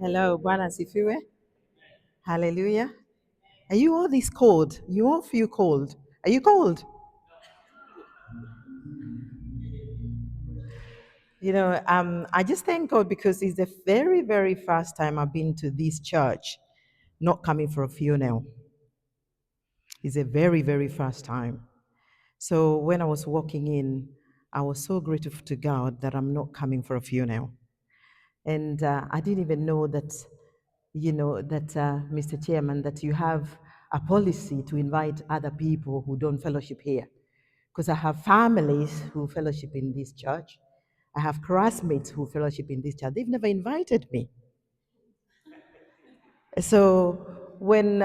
Hello, Bwana Sifiwe. Hallelujah. Are you all this cold? You all feel cold. Are you cold? I just thank God because it's the very, very first time I've been to this church, not coming for a funeral. It's a very, very first time. So when I was walking in, I was so grateful to God that I'm not coming for a funeral. And I didn't even know that, Mr. Chairman, that you have a policy to invite other people who don't fellowship here. Because I have families who fellowship in this church. I have classmates who fellowship in this church. They've never invited me. So when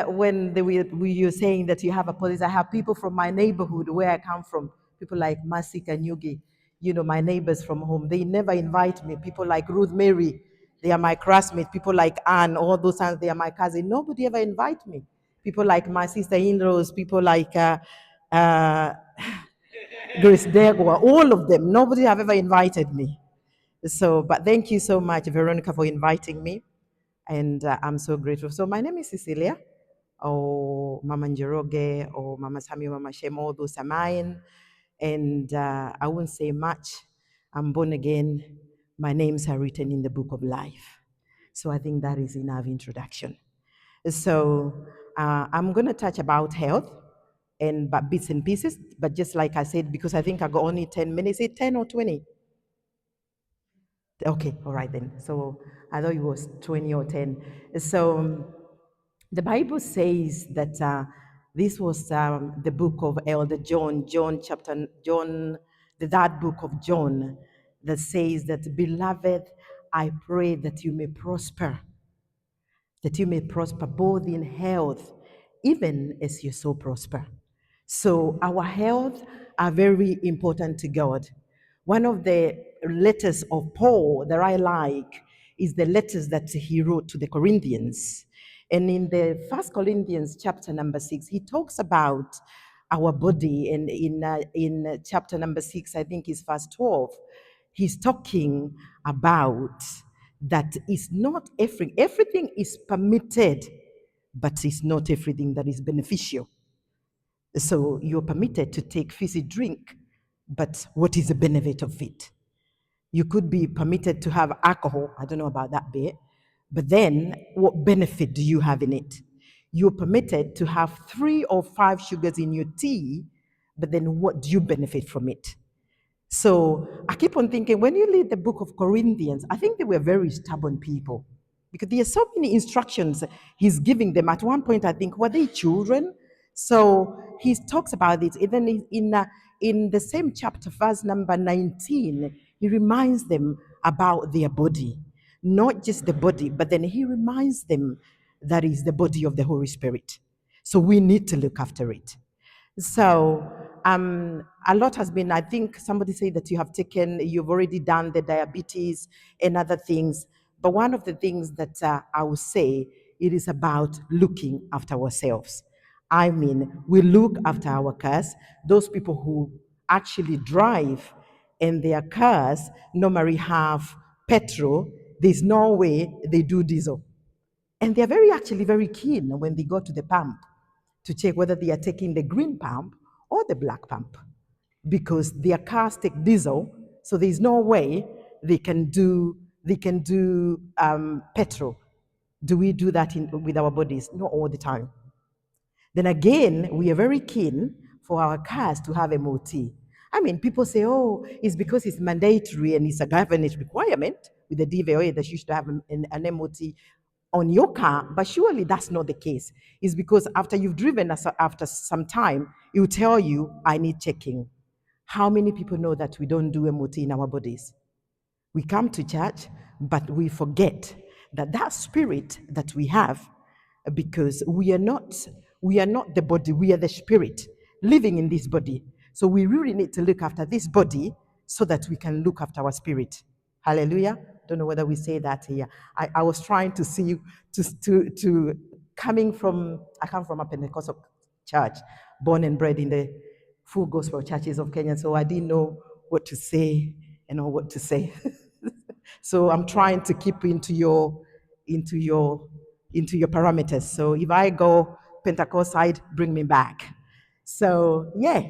we were saying that you have a policy, I have people from my neighborhood where I come from, people like Masika Nyugi, my neighbors from home. They never invite me. People like Ruth Mary, they are my classmates. People like Anne, all those times they are my cousin. Nobody ever invite me. People like my sister-in-laws, people like uh, Grace Degwa, all of them. Nobody have ever invited me. So, but thank you so much, Veronica, for inviting me. And I'm so grateful. So my name is Cecilia, or Mama Njoroge, or Mama Sami, Mama Shemo, all those are mine. And I won't say much. I'm born again. My names are written in the book of life. So I think that is enough introduction. So I'm going to touch about health and but bits and pieces. But just like I said, because I think I got only 10 minutes, is it 10 or 20? Okay, all right then. So I thought it was 20 or 10. So the Bible says that this was the book of Elder John, the third book of John, that says that, beloved, I pray that you may prosper both in health, even as you so prosper. So our health are very important to God. One of the letters of Paul that I like is the letters that he wrote to the Corinthians. And in the First Corinthians chapter number 6, he talks about our body. And in chapter number 6, I think is verse 12, he's talking about that is not everything is permitted, but it's not everything that is beneficial. So you're permitted to take fizzy drink, but what is the benefit of it? You could be permitted to have alcohol. I don't know about that bit. But then what benefit do you have in it? You're permitted to have 3 or 5 sugars in your tea, but then what do you benefit from it? So I keep on thinking, when you read the book of Corinthians, I think they were very stubborn people because there are so many instructions he's giving them. At one point, I think, were they children? So he talks about it. Even in the same chapter, verse number 19, he reminds them about their body, not just the body, but then he reminds them that is the body of the Holy Spirit. So we need to look after it. So a lot has been, I think somebody said that you've already done the diabetes and other things. But one of the things that I would say, it is about looking after ourselves. I mean, we look after our cars. Those people who actually drive and their cars normally have petrol, there's no way they do diesel. And they're actually very keen when they go to the pump to check whether they are taking the green pump or the black pump, because their cars take diesel, so there's no way they can do petrol. Do we do that with our bodies? Not all the time. Then again, we are very keen for our cars to have MOT. I mean, people say, oh, it's because it's mandatory and it's a government requirement with the DVOA that you should have an MOT on your car, but surely that's not the case. It's because after you've driven after some time, it will tell you, I need checking. How many people know that we don't do MOT in our bodies? We come to church, but we forget that spirit that we have, because we are not the body, we are the spirit living in this body. So we really need to look after this body so that we can look after our spirit. Hallelujah. Don't know whether we say that here. I was trying to see to I come from a Pentecostal church, born and bred in the full gospel churches of Kenya. So I didn't know what to say and or what to say. So I'm trying to keep into into your parameters. So if I go Pentecost side, bring me back. So yeah,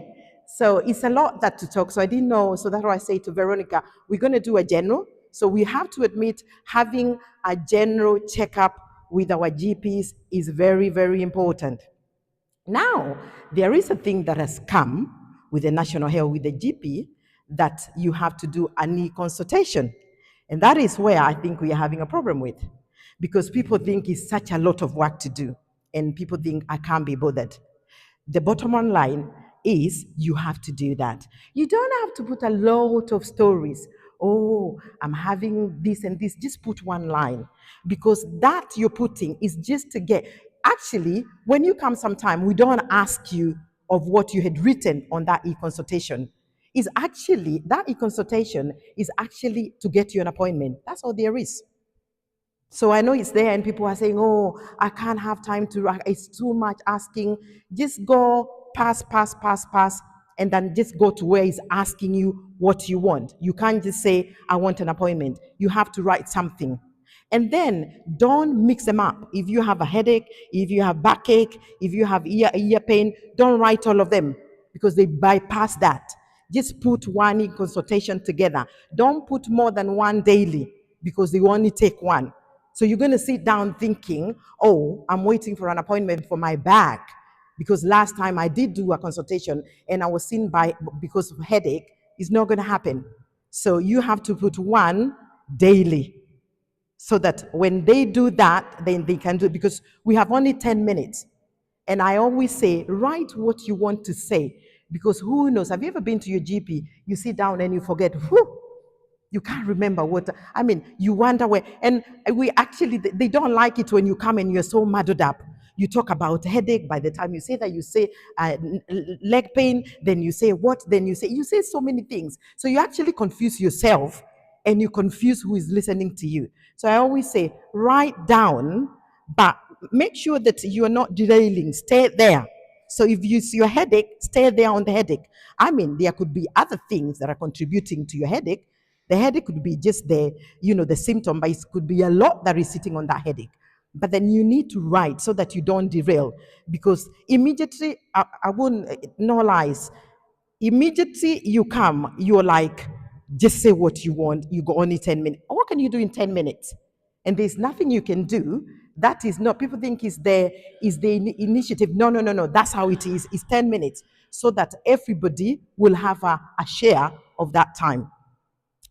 so it's a lot that to talk. So I didn't know. So that's why I say to Veronica, we're going to do a general. So we have to admit having a general checkup with our GPs is very, very important. Now, there is a thing that has come with the national health, with the GP, that you have to do an e-consultation. And that is where I think we are having a problem with, because people think it's such a lot of work to do, and people think I can't be bothered. The bottom line is you have to do that. You don't have to put a lot of stories. Oh, I'm having this and this. Just put one line, because that you're putting is just to get. Actually, when you come sometime, we don't ask you of what you had written on that e-consultation. Is actually that e-consultation is actually to get you an appointment. That's all there is. So I know it's there, and people are saying, oh, I can't have time to, it's too much asking. Just go pass, and then just go to where it's asking you what you want. You can't just say, I want an appointment. You have to write something. And then don't mix them up. If you have a headache, if you have backache, if you have ear pain, don't write all of them, because they bypass that. Just put one in consultation together. Don't put more than one daily, because they only take one. So you're going to sit down thinking, oh, I'm waiting for an appointment for my back, because last time I did do a consultation and I was seen by because of headache. It's not going to happen. So you have to put one daily, so that when they do that, then they can do it, because we have only 10 minutes. And I always say, write what you want to say, because who knows? Have you ever been to your GP? You sit down and you forget, whew, you can't remember what, I mean, you wonder where. And we actually, they don't like it when you come and you're so muddled up. You talk about headache. By the time you say that, you say leg pain, then you say what, then you say so many things. So you actually confuse yourself, and you confuse who is listening to you. So I always say, write down, but make sure that you are not derailing. Stay there. So if you see your headache, stay there on the headache. I mean, there could be other things that are contributing to your headache. The headache could be just the symptom, but it could be a lot that is sitting on that headache. But then you need to write so that you don't derail, because immediately, I won't, no lies, immediately you come, you're like, just say what you want. You got only 10 minutes. What can you do in 10 minutes? And there's nothing you can do. That is not, people think is the initiative. No, no, no, no. That's how it is. It's 10 minutes, so that everybody will have a share of that time.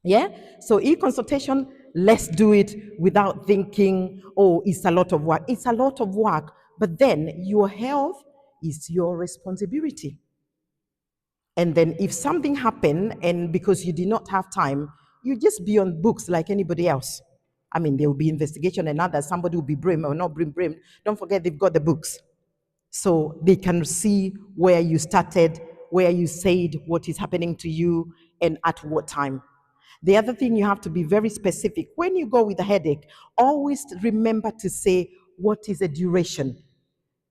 Yeah? So e-consultation, let's do it without thinking, oh, it's a lot of work. It's a lot of work, but then your health is your responsibility. And then if something happened, and because you did not have time, you just be on books like anybody else. I mean, there will be investigation and others. Somebody will be blamed or not blamed. Don't forget, they've got the books. So they can see where you started, where you said what is happening to you, and at what time. The other thing, you have to be very specific. When you go with a headache, always remember to say what is the duration.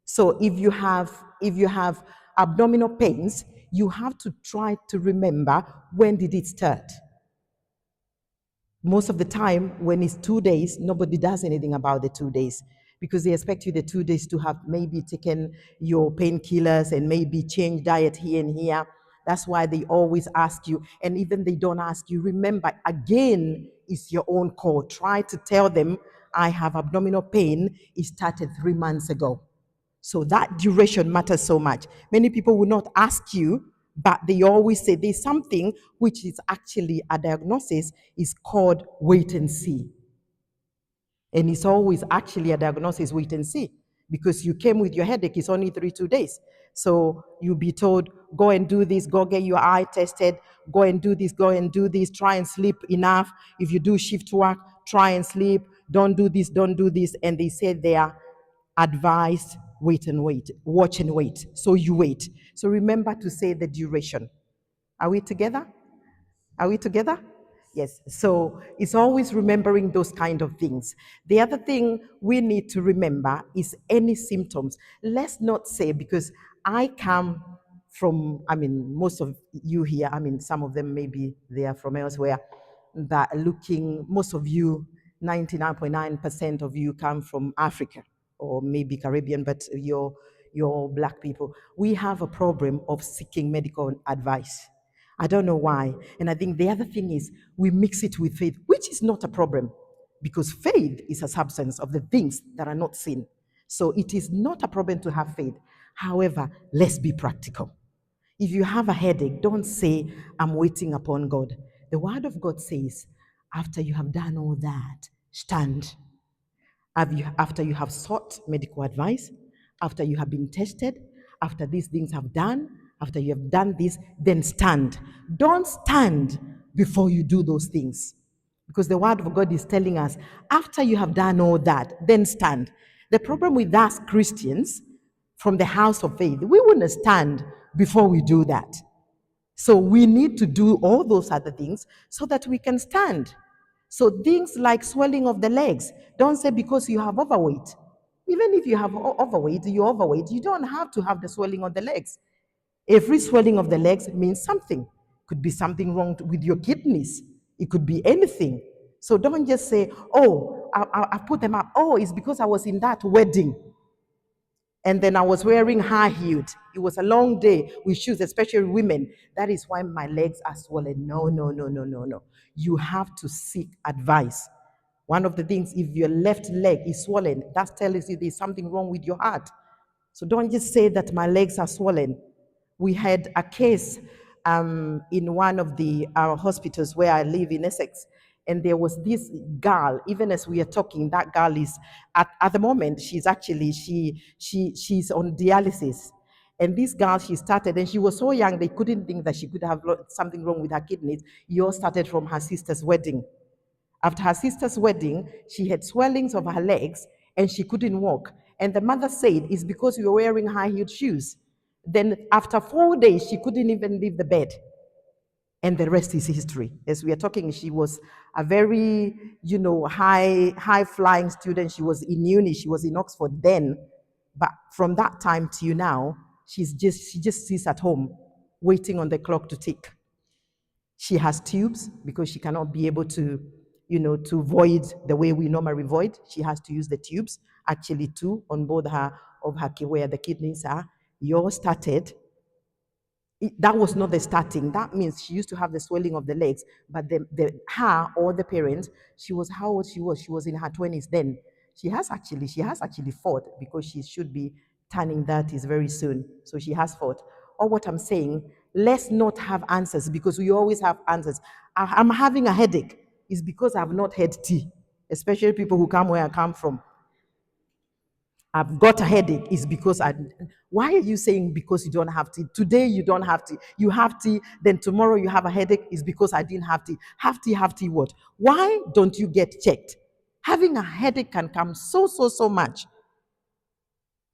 So if you have abdominal pains, you have to try to remember, when did it start. Most of the time, when it's 2 days, nobody does anything about the 2 days, because they expect you the 2 days to have maybe taken your painkillers and maybe change diet here and here. That's why they always ask you, and even they don't ask you, remember, again, it's your own call. Try to tell them, I have abdominal pain. It started 3 months ago. So that duration matters so much. Many people will not ask you, but they always say there's something which is actually a diagnosis, is called wait and see. And it's always actually a diagnosis, wait and see, because you came with your headache, it's only 2 days. So you'll be told, go and do this, go get your eye tested, go and do this, try and sleep enough. If you do shift work, try and sleep, don't do this, don't do this. And they say they are advised, wait and wait, watch and wait. So you wait. So remember to say the duration. Are we together? Are we together? Yes. So it's always remembering those kind of things. The other thing we need to remember is any symptoms. Let's not say, because I come from, I mean, most of you here, I mean, some of them maybe they are from elsewhere, that looking, most of you, 99.9% of you come from Africa or maybe Caribbean, but you're black people. We have a problem of seeking medical advice. I don't know why. And I think the other thing is we mix it with faith, which is not a problem because faith is a substance of the things that are not seen. So it is not a problem to have faith. However, let's be practical. If you have a headache, don't say, I'm waiting upon God. The word of God says, after you have done all that, stand. After you have sought medical advice, after you have been tested, after these things have done, after you have done this, then stand. Don't stand before you do those things. Because the word of God is telling us, after you have done all that, then stand. The problem with us Christians from the house of faith, we wouldn't stand before we do that. So we need to do all those other things so that we can stand. So things like swelling of the legs, don't say because you have overweight. Even if you have overweight, you're overweight, you don't have to have the swelling of the legs. Every swelling of the legs means something. Could be something wrong with your kidneys. It could be anything. So don't just say, oh, I put them up. Oh, it's because I was in that wedding. And then I was wearing high heeled. It was a long day with shoes, especially women. That is why my legs are swollen. No, no, no, no, no, no. You have to seek advice. One of the things, if your left leg is swollen, that tells you there's something wrong with your heart. So don't just say that my legs are swollen. We had a case in one of the hospitals where I live in Essex, and there was this girl. Even as we are talking, that girl is at the moment she's actually she's on dialysis. And this girl, she started, and she was so young they couldn't think that she could have something wrong with her kidneys. It all started from her sister's wedding. After her sister's wedding, she had swellings of her legs and she couldn't walk. And the mother said, it's because you were wearing high-heeled shoes. Then after 4 days, she couldn't even leave the bed. And the rest is history. As we are talking, she was a very, high-flying student. She was in uni. She was in Oxford then. But from that time to now, she just sits at home waiting on the clock to tick. She has tubes because she cannot be able to, to void the way we normally void. She has to use the tubes, actually two on both where the kidneys are. Yours started. That was not the starting. That means she used to have the swelling of the legs, but her or the parents, she was how old she was. She was in her 20s then. She has actually fought because she should be turning 30s very soon. So she has fought. Or what I'm saying, let's not have answers because we always have answers. I'm having a headache. It's because I've not had tea, especially people who come where I come from. I've got a headache is because why are you saying because you don't have tea? Today you don't have tea. You have tea, then tomorrow you have a headache is because I didn't have tea. Have tea what? Why don't you get checked? Having a headache can come so much.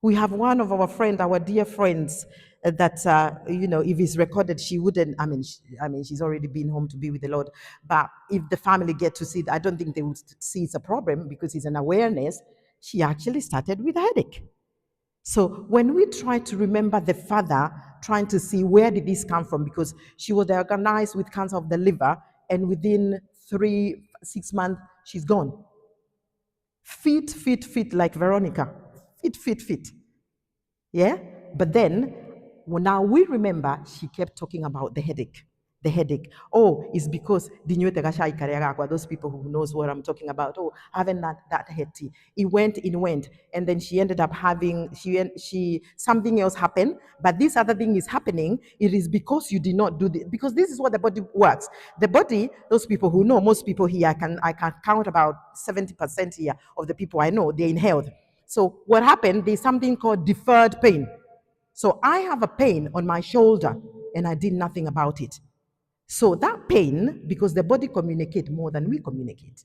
We have one of our dear friends, that if it's recorded, she wouldn't. She's already been home to be with the Lord. But if the family get to see it, I don't think they would see it's a problem because it's an awareness. She actually started with a headache. So when we try to remember the father, trying to see where did this come from, because she was diagnosed with cancer of the liver, and within 6 months she's gone. Fit like Veronica. Fit. Yeah? But then, now we remember she kept talking about the headache. The headache. Oh, it's because those people who knows what I'm talking about. Oh, having that headache. It went, and then she ended up having something else happened. But this other thing is happening. It is because you did not do this. Because this is what the body works. The body, those people who know, most people here, I can count about 70% here of the people I know, they're in health. So what happened, there's something called deferred pain. So I have a pain on my shoulder and I did nothing about it. So that pain, because the body communicates more than we communicate.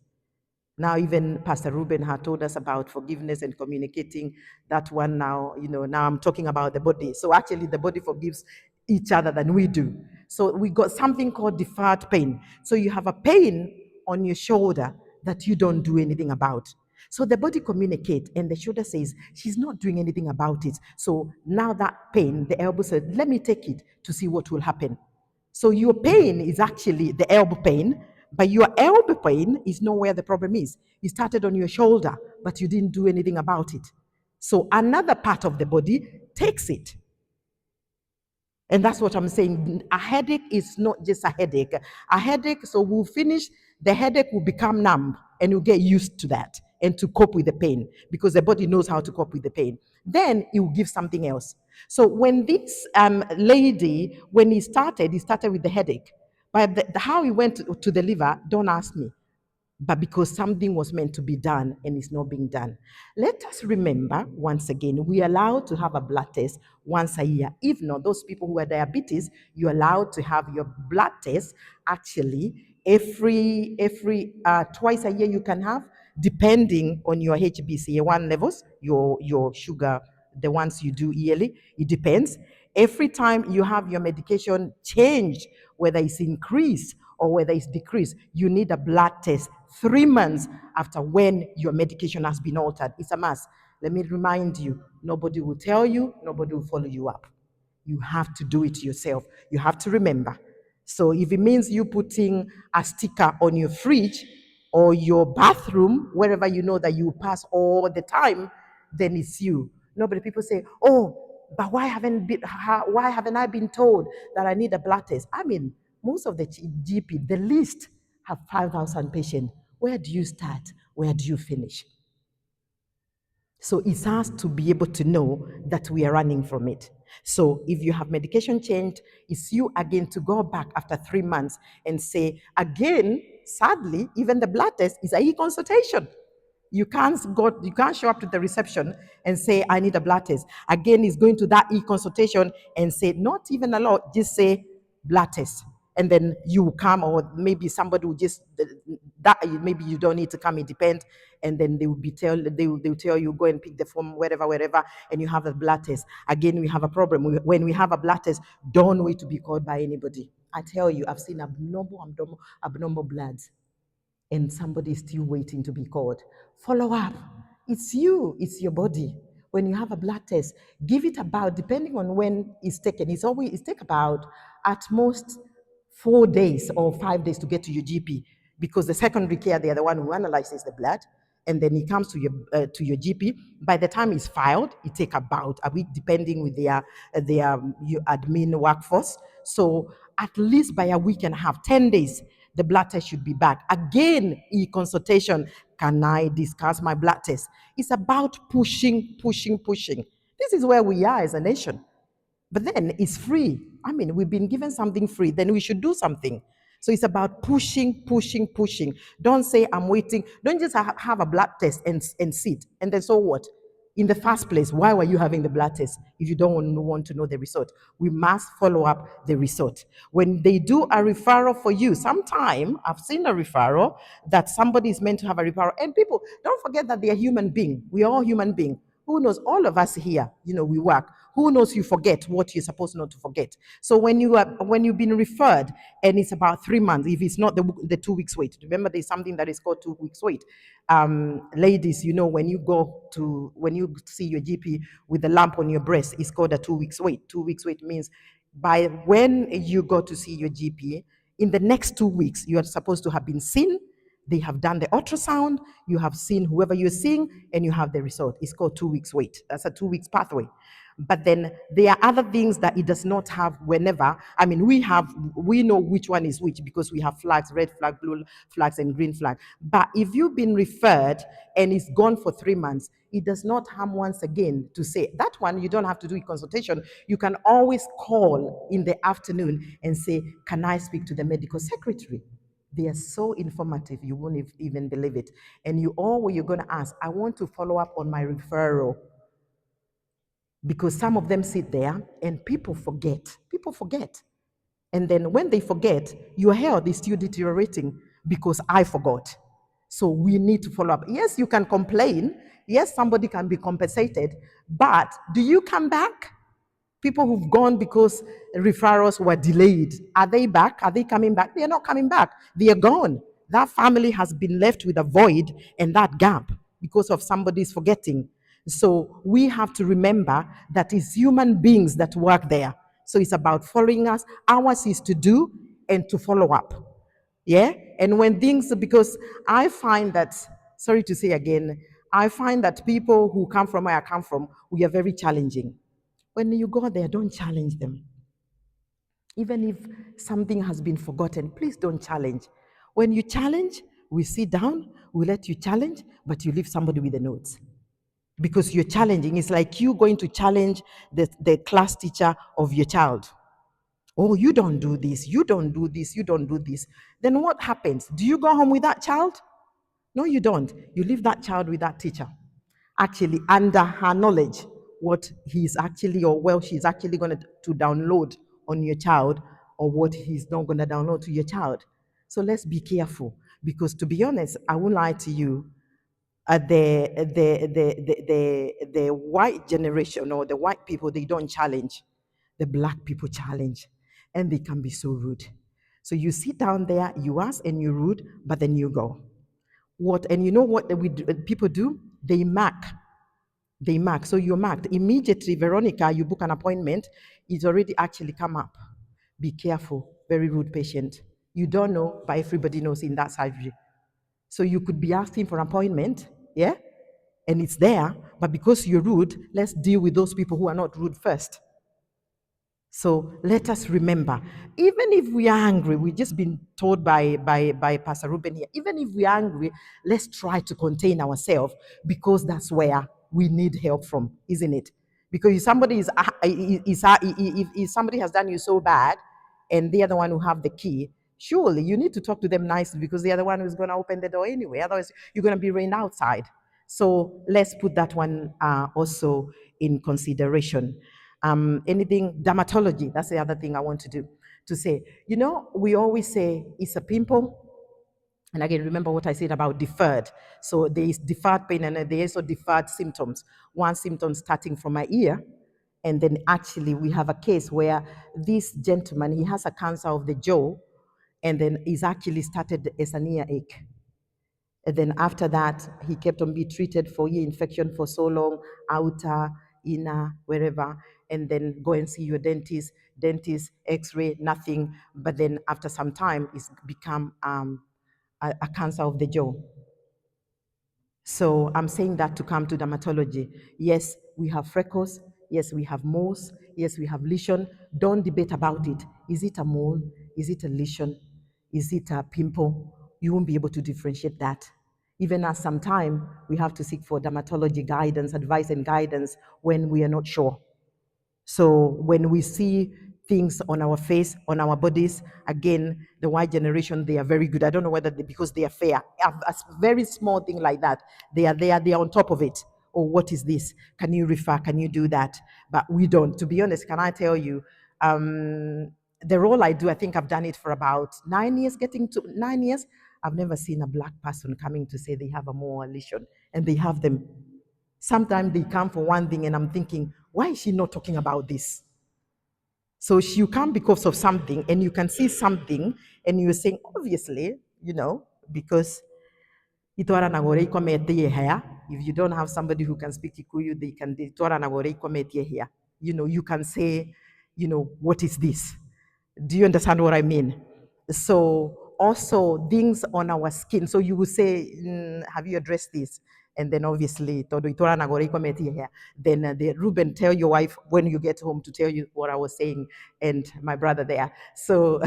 Now even Pastor Ruben had told us about forgiveness and communicating that one now, now I'm talking about the body. So actually the body forgives each other than we do. So we got something called deferred pain. So you have a pain on your shoulder that you don't do anything about. So the body communicates and the shoulder says, she's not doing anything about it. So now that pain, the elbow said, let me take it to see what will happen. So your pain is actually the elbow pain, But your elbow pain is not where the problem is. It started on your shoulder, but you didn't do anything about it. So another part of the body takes it. And that's what I'm saying. A headache is not just a headache. A headache, so we'll finish, the headache will become numb and you'll get used to that and to cope with the pain because the body knows how to cope with the pain. Then it will give something else. So when this lady, when he started with the headache. But how he went to the liver, don't ask me, but because something was meant to be done and is not being done. Let us remember, once again, we are allowed to have a blood test once a year. If not, those people who are diabetes, you're allowed to have your blood test actually every twice a year you can have, depending on your HbCA1 levels, your sugar, the ones you do yearly. It depends. Every time you have your medication changed, whether it's increased or whether it's decreased, you need a blood test 3 months after when your medication has been altered. It's a must. Let me remind you, nobody will tell you, nobody will follow you up. You have to do it yourself. You have to remember. So if it means you putting a sticker on your fridge or your bathroom, wherever you know that you pass all the time, then it's you. Nobody, people say, oh, but why haven't I been told that I need a blood test? I mean, most of the GP, the list have 5,000 patients. Where do you start? Where do you finish? So it has to be able to know that we are running from it. So if you have medication changed, it's you again to go back after 3 months and say, again, sadly, even the blood test is a e-consultation. You can't show up to the reception and say, I need a blood test. Again, it's going to that e-consultation and say, not even a lot, just say blood test. And then you come, or maybe somebody will just that maybe you don't need to come. It depends. And then they will tell you, go and pick the form wherever, and you have a blood test. Again, we have a problem. When we have a blood test, don't wait to be called by anybody. I tell you, I've seen abnormal bloods, and somebody is still waiting to be called. Follow up. It's you, it's your body. When you have a blood test, give it about, depending on when it's taken, it's take about at most 4 days or 5 days to get to your GP, because the secondary care, they are the one who analyzes the blood, and then it comes to your GP. By the time it's filed, it takes about a week, depending with their your admin workforce. So at least by a week and a half, 10 days, the blood test should be back. Again, e-consultation, can I discuss my blood test? It's about pushing. This is where we are as a nation. But then it's free. I mean, we've been given something free, then we should do something. So it's about pushing. Don't say, I'm waiting. Don't just have a blood test and sit. And then so what? In the first place, why were you having the blood test if you don't want to know the result? We must follow up the result. When they do a referral for you, sometime I've seen a referral that somebody is meant to have a referral. And people, don't forget that they are human beings. We are all human beings. Who knows? All of us here, we work. Who knows? You forget what you're supposed not to forget. So when you've been referred and it's about 3 months, if it's not the 2 weeks wait, remember there's something that is called 2 weeks wait. Ladies, when you see your GP with a lump on your breast, it's called a 2 weeks wait. 2 weeks wait means by when you go to see your GP, in the next 2 weeks, you are supposed to have been seen. They have done the ultrasound, you have seen whoever you're seeing, and you have the result. It's called 2 weeks wait. That's a 2 weeks pathway. But then there are other things that it does not have whenever. I mean, we know which one is which because we have flags, red flag, blue flags, and green flag. But if you've been referred and it's gone for 3 months, it does not harm once again to say that one, you don't have to do a consultation. You can always call in the afternoon and say, can I speak to the medical secretary? They are so informative, you won't even believe it. And you're going to ask, I want to follow up on my referral. Because some of them sit there and people forget. And then when they forget, your health is still deteriorating because I forgot. So we need to follow up. Yes, you can complain. Yes, somebody can be compensated. But do you come back? People who've gone because referrals were delayed, are they back? Are they coming back? They are not coming back. They are gone. That family has been left with a void and that gap because of somebody's forgetting. So we have to remember that it's human beings that work there. So it's about following us. Ours is to do and to follow up. Yeah? And when things, because I find that, sorry to say again, I find that people who come from where I come from, we are very challenging. When you go there, don't challenge them. Even if something has been forgotten, please don't challenge. When you challenge, we sit down, we let you challenge, but you leave somebody with the notes. Because you're challenging. It's like you going to challenge the class teacher of your child. Oh, you don't do this, you don't do this, you don't do this. Then what happens? Do you go home with that child? No, you don't. You leave that child with that teacher. Actually, under her knowledge, what he's actually, or well, she's actually going to download on your child, or what he's not going to download to your child. So let's be careful. Because to be honest, I won't lie to you, the white generation or the white people, they don't challenge. The black people challenge, and they can be so rude. So you sit down there, you ask, and you're rude, but then you go. What, and you know what people do? They mark. They mark. So you're marked. Immediately, Veronica, you book an appointment, it's already actually come up. Be careful. Very rude patient. You don't know, but everybody knows in that surgery. So you could be asking for an appointment, yeah? And it's there, but because you're rude, let's deal with those people who are not rude first. So let us remember, even if we are angry, we've just been told by Pastor Ruben here, even if we are angry, let's try to contain ourselves, because that's where we need help from, isn't it? Because if somebody if somebody has done you so bad and they are the one who have the key, surely you need to talk to them nicely, because they are the one who's going to open the door anyway. Otherwise, you're going to be rained outside. So let's put that one also in consideration. Anything dermatology, that's the other thing I want to do, to say. You know, we always say it's a pimple. And again, remember what I said about deferred. So there is deferred pain and there is also deferred symptoms. One symptom starting from my ear. And then actually we have a case where this gentleman, he has a cancer of the jaw, and then he's actually started as an earache. And then after that, he kept on being treated for ear infection for so long, outer, inner, wherever, and then go and see your dentist, x-ray, nothing. But then after some time, it's become a cancer of the jaw. So I'm saying that to come to dermatology. Yes, we have freckles. Yes, we have moles. Yes, we have lesion. Don't debate about it. Is it a mole? Is it a lesion? Is it a pimple? You won't be able to differentiate that. Even as sometime we have to seek for dermatology guidance, advice and guidance when we are not sure. So when we see things on our face, on our bodies, again, the white generation, they are very good. I don't know whether because they are fair. A very small thing like that, they are there, they are on top of it. Oh, what is this? Can you refer? Can you do that? But we don't. To be honest, can I tell you, the role I do, I think I've done it for about 9 years, getting to 9 years. I've never seen a black person coming to say they have a mole lesion, and they have them. Sometimes they come for one thing, and I'm thinking, why is she not talking about this? So you come because of something, and you can see something, and you're saying, obviously, you know, because if you don't have somebody who can speak Kikuyu, they can, you know, you can say, you know, what is this? Do you understand what I mean? So also things on our skin. So you will say, have you addressed this? And then obviously, then the Ruben, tell your wife when you get home to tell you what I was saying, and my brother there. So,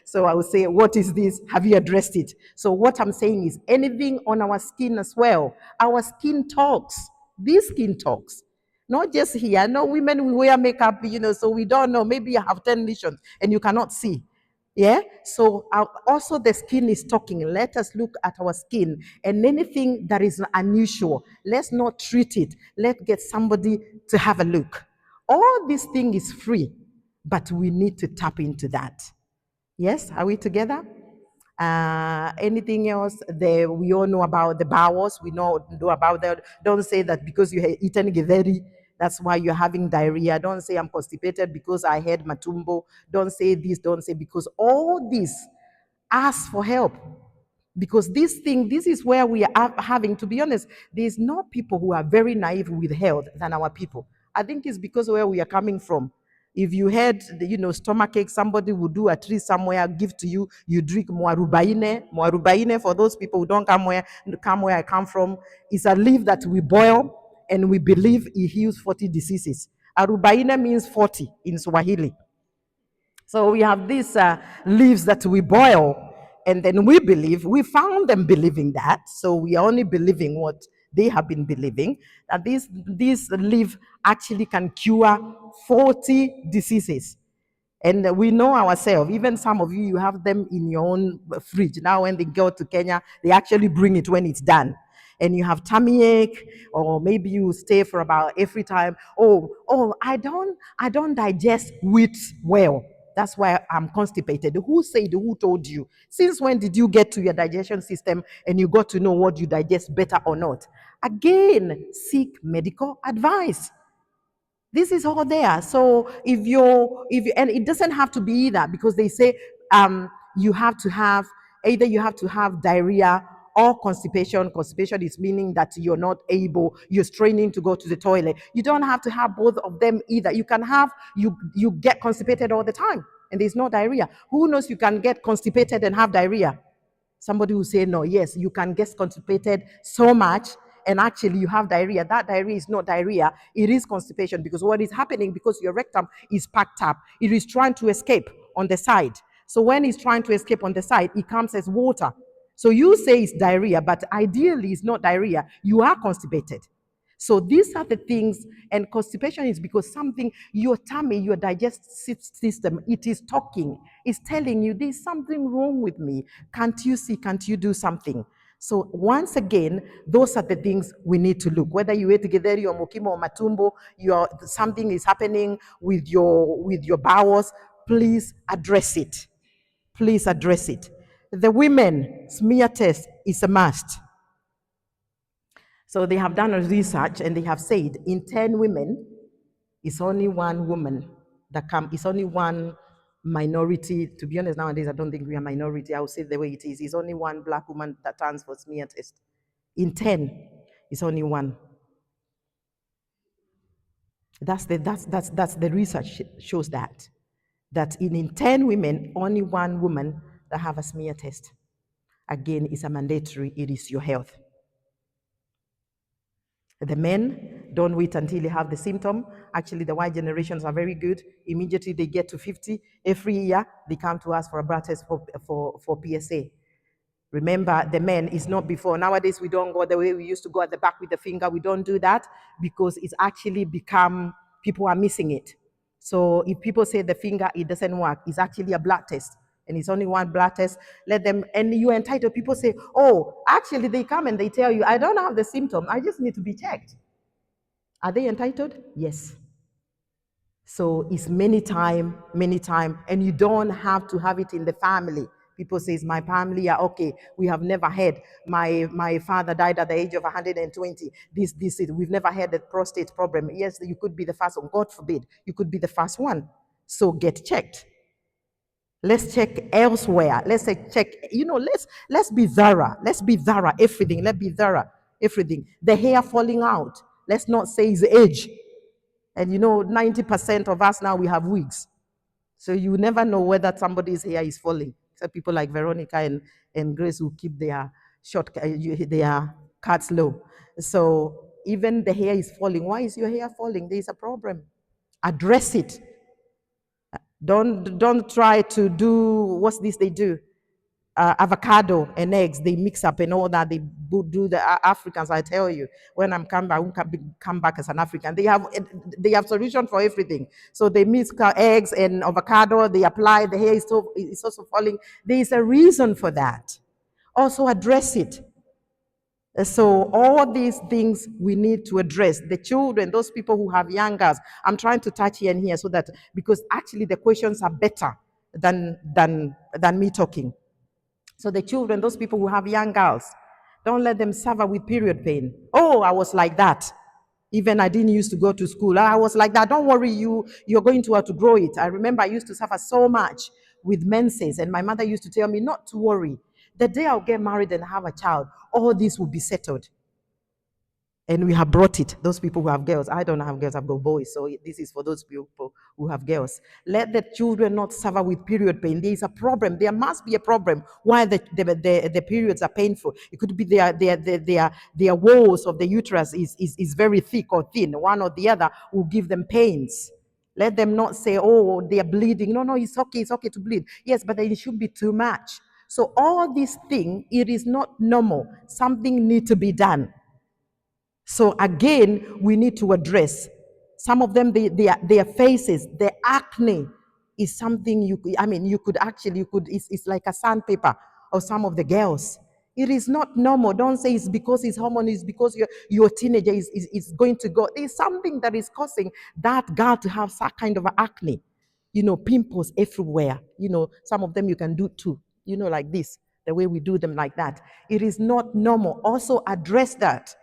so I will say, what is this? Have you addressed it? So what I'm saying is anything on our skin as well. Our skin talks. This skin talks. Not just here. No, women, we wear makeup, you know, so we don't know. Maybe you have 10 lesions and you cannot see. Yeah. So also the skin is talking. Let us look at our skin, and anything that is unusual, let's not treat it. Let's get somebody to have a look. All this thing is free, but we need to tap into that. Yes. Are we together? Anything else? We all know about the bowels. We know about that. Don't say that because you have eaten githeri, that's why you're having diarrhea. Don't say I'm constipated because I had matumbo. Don't say this. Don't say, because all this, ask for help. Because this thing, this is where we are having, to be honest, there's no people who are very naive with health than our people. I think it's because where we are coming from. If you had, stomachache, somebody would do a tree somewhere, give to you, you drink muarubaine. Muarubaine, for those people who don't come where I come from, is a leaf that we boil and we believe it heals 40 diseases. Arubaine means 40 in Swahili. So we have these leaves that we boil, and then we found them believing that. So we are only believing what they have been believing, that this leaf actually can cure 40 diseases. And we know ourselves, even some of you, you have them in your own fridge. Now, when they go to Kenya, they actually bring it when it's done. And you have tummy ache, or maybe you stay for about every time. Oh, I don't digest wheat well. That's why I'm constipated. Who said, who told you? Since when did you get to your digestion system and you got to know what you digest better or not? Again, seek medical advice. This is all there. So and it doesn't have to be either, because they say you have to have diarrhea or constipation. Constipation is meaning that you're straining to go to the toilet. You don't have to have both of them either. You can have, you get constipated all the time and there's no diarrhea. Who knows, you can get constipated and have diarrhea? Somebody will say, no, yes, you can get constipated so much and actually you have diarrhea. That diarrhea is not diarrhea, it is constipation, because what is happening, because your rectum is packed up, it is trying to escape on the side. So when it's trying to escape on the side, it comes as water. So you say it's diarrhea, but ideally it's not diarrhea. You are constipated. So these are the things, and constipation is because something, your tummy, your digestive system, it is talking. It's telling you there's something wrong with me. Can't you see? Can't you do something? So once again, those are the things we need to look. Whether you ate githeri or mokimo or matumbo, something is happening with your bowels, please address it. Please address it. The women smear test is a must. So they have done a research and they have said in 10 women, it's only one woman it's only one minority. To be honest, nowadays, I don't think we are minority. I will say the way it is. It's only one black woman that turns for smear test. In 10, it's only one. That's the research shows that in 10 women, only one woman that have a smear test. Again, it's a mandatory, it is your health. The men, don't wait until you have the symptom. Actually, the Y generations are very good. Immediately they get to 50, every year they come to us for a blood test for PSA. Remember, the men is not before. Nowadays, we don't go the way we used to go at the back with the finger. We don't do that because it's actually become, people are missing it. So if people say the finger, it doesn't work, it's actually a blood test. And it's only one blood test. Let them, and you're entitled. People say, oh, actually, they come and they tell you, I don't have the symptom, I just need to be checked. Are they entitled? Yes. So it's many time, and you don't have to have it in the family. People say, my family are okay. We have never had, my father died at the age of 120. We've never had a prostate problem. Yes, you could be the first one. God forbid, you could be the first one. So get checked. Let's check elsewhere. Let's check, let's be thorough. Let's be thorough, everything. Let's be thorough, everything. The hair falling out. Let's not say it's age. And 90% of us now, we have wigs. So you never know whether somebody's hair is falling. Except people like Veronica and Grace who keep their their cuts low. So even the hair is falling. Why is your hair falling? There is a problem. Address it. Don't try to do, what's this they do? Avocado and eggs, they mix up and all that. They do the Africans, I tell you, when I'm coming back, I won't come back as an African. They have solution for everything. So they mix eggs and avocado, they apply, the hair is also falling. There is a reason for that. Also address it. So all these things we need to address. The children, those people who have young girls, I'm trying to touch here and here so that, because actually the questions are better than me talking. So the children, those people who have young girls, don't let them suffer with period pain. Oh, I was like that. Even I didn't used to go to school. I was like that. Don't worry, you're going to outgrow it. I remember I used to suffer so much with menses, and my mother used to tell me not to worry. The day I'll get married and have a child, all this will be settled. And we have brought it. Those people who have girls, I don't have girls, I've got boys. So this is for those people who have girls. Let the children not suffer with period pain. There is a problem. There must be a problem why the periods are painful. It could be their walls of the uterus is very thick or thin. One or the other will give them pains. Let them not say, oh, they are bleeding. No, it's okay to bleed. Yes, but it should be too much. So all these things, it is not normal. Something needs to be done. So again, we need to address some of them. Their faces, their acne is something it's like a sandpaper of some of the girls. It is not normal. Don't say it's because it's hormone, it's because your teenager is going to go. There's something that is causing that girl to have that kind of acne. Pimples everywhere. Some of them you can do too, like this, the way we do them like that. It is not normal. Also address that.